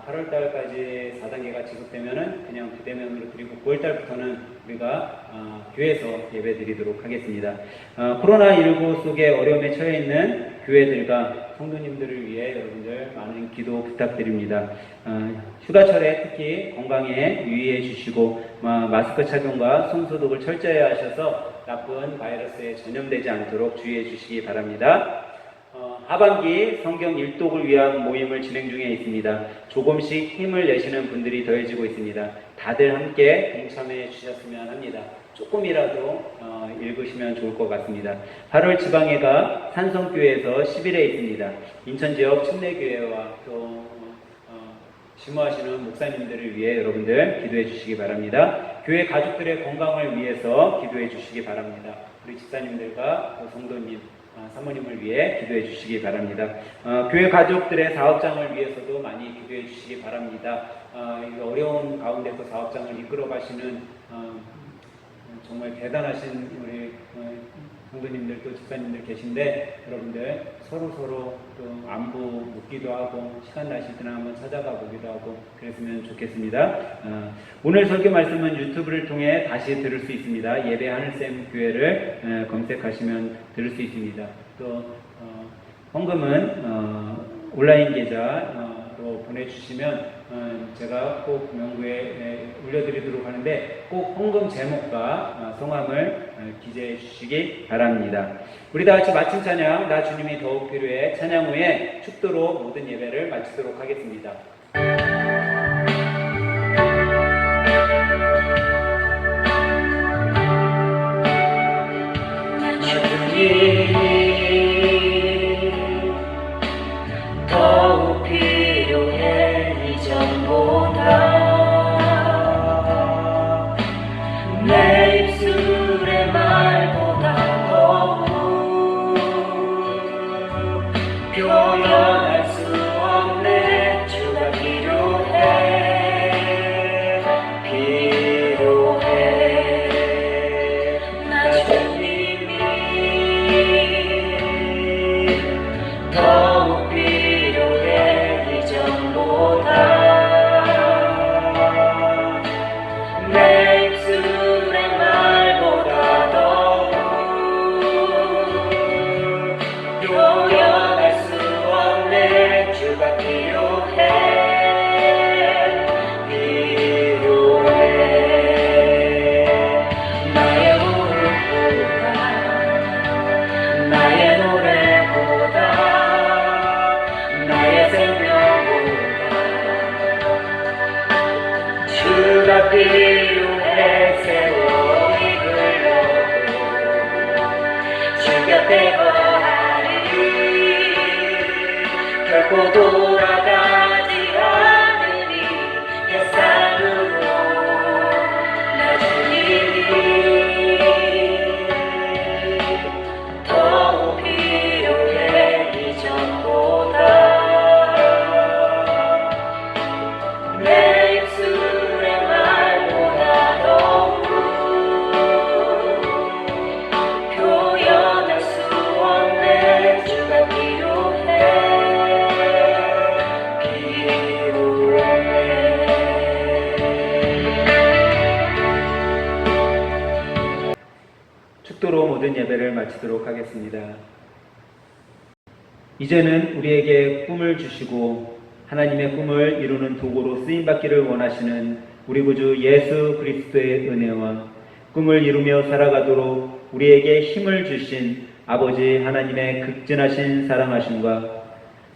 8월달까지 4단계가 지속되면은 그냥 비대면으로 드리고 9월달부터는 우리가 교회에서 예배 드리도록 하겠습니다. 코로나19 속에 어려움에 처해 있는 교회들과 성도님들을 위해 여러분들 많은 기도 부탁드립니다. 휴가철에 특히 건강에 유의해 주시고 마스크 착용과 손소독을 철저히 하셔서 나쁜 바이러스에 전염되지 않도록 주의해 주시기 바랍니다. 하반기 성경 일독을 위한 모임을 진행 중에 있습니다. 조금씩 힘을 내시는 분들이 더해지고 있습니다. 다들 함께 동참해 주셨으면 합니다. 조금이라도 읽으시면 좋을 것 같습니다. 8월 지방회가 산성교회에서 10일에 있습니다. 인천 지역 침례교회와 또 심호하시는 목사님들을 위해 여러분들 기도해 주시기 바랍니다. 교회 가족들의 건강을 위해서 기도해 주시기 바랍니다. 우리 집사님들과 또 성도님, 사모님을 위해 기도해 주시기 바랍니다. 교회 가족들의 사업장을 위해서도 많이 기도해 주시기 바랍니다. 어려운 가운데서 사업장을 이끌어 가시는 정말 대단하신 우리 성도님들 또 집사님들 계신데 여러분들 서로 또 안부 묻기도 하고 시간 나실 때나 한번 찾아가 보기도 하고 그랬으면 좋겠습니다. 오늘 설교 말씀은 유튜브를 통해 다시 들을 수 있습니다. 예배 하늘샘 교회를 검색하시면 들을 수 있습니다. 또 헌금은 온라인 계좌로 보내주시면 제가 꼭 명부에 올려드리도록 하는데 꼭 헌금 제목과 성함을 기재해 주시기 바랍니다. 우리 다 같이 마침 찬양 나 주님이 더욱 필요해 찬양 후에 축도로 모든 예배를 마치도록 하겠습니다. 나 주님이 더욱 필요해 이전보다 내 입술의 말보다 더욱 표현할 수 없네 주가 필요해 위로에 세워 이끌려고 주 곁에 거하리니 결코 돌아가지 않으리 옛사랑으로 나 주님이 더욱 필요해 이전보다 내 입술의 말보다 더욱 표현할 수 없네 주가 필요해 축도로 모든 예배를 마치도록 하겠습니다. 이제는 우리에게 꿈을 주시고 하나님의 꿈을 이루는 도구로 쓰임받기를 원하시는 우리 구주 예수 그리스도의 은혜와 꿈을 이루며 살아가도록 우리에게 힘을 주신 아버지 하나님의 극진하신 사랑하심과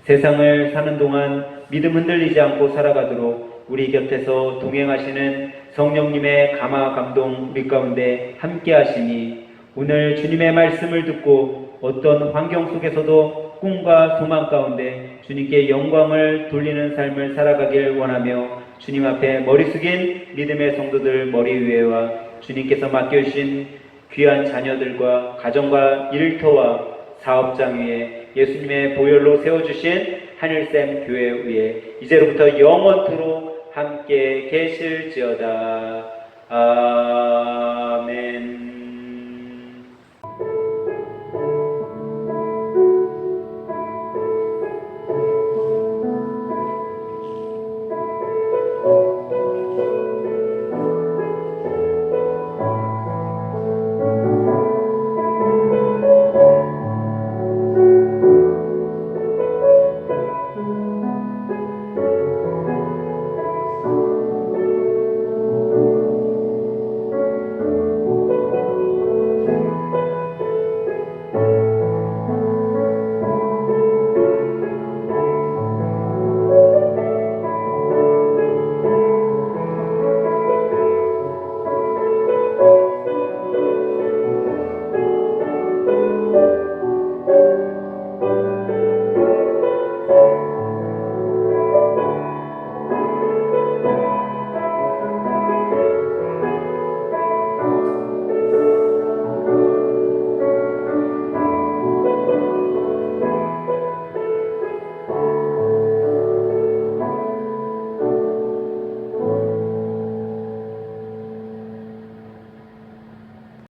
세상을 사는 동안 믿음 흔들리지 않고 살아가도록 우리 곁에서 동행하시는 성령님의 감화 감동 우리 가운데 함께 하시니 오늘 주님의 말씀을 듣고 어떤 환경 속에서도 꿈과 소망 가운데 주님께 영광을 돌리는 삶을 살아가길 원하며 주님 앞에 머리 숙인 믿음의 성도들 머리 위에와 주님께서 맡겨주신 귀한 자녀들과 가정과 일터와 사업장 위에 예수님의 보혈로 세워주신 하늘샘 교회 위에 이제로부터 영원토록 함께 계실지어다. 아멘.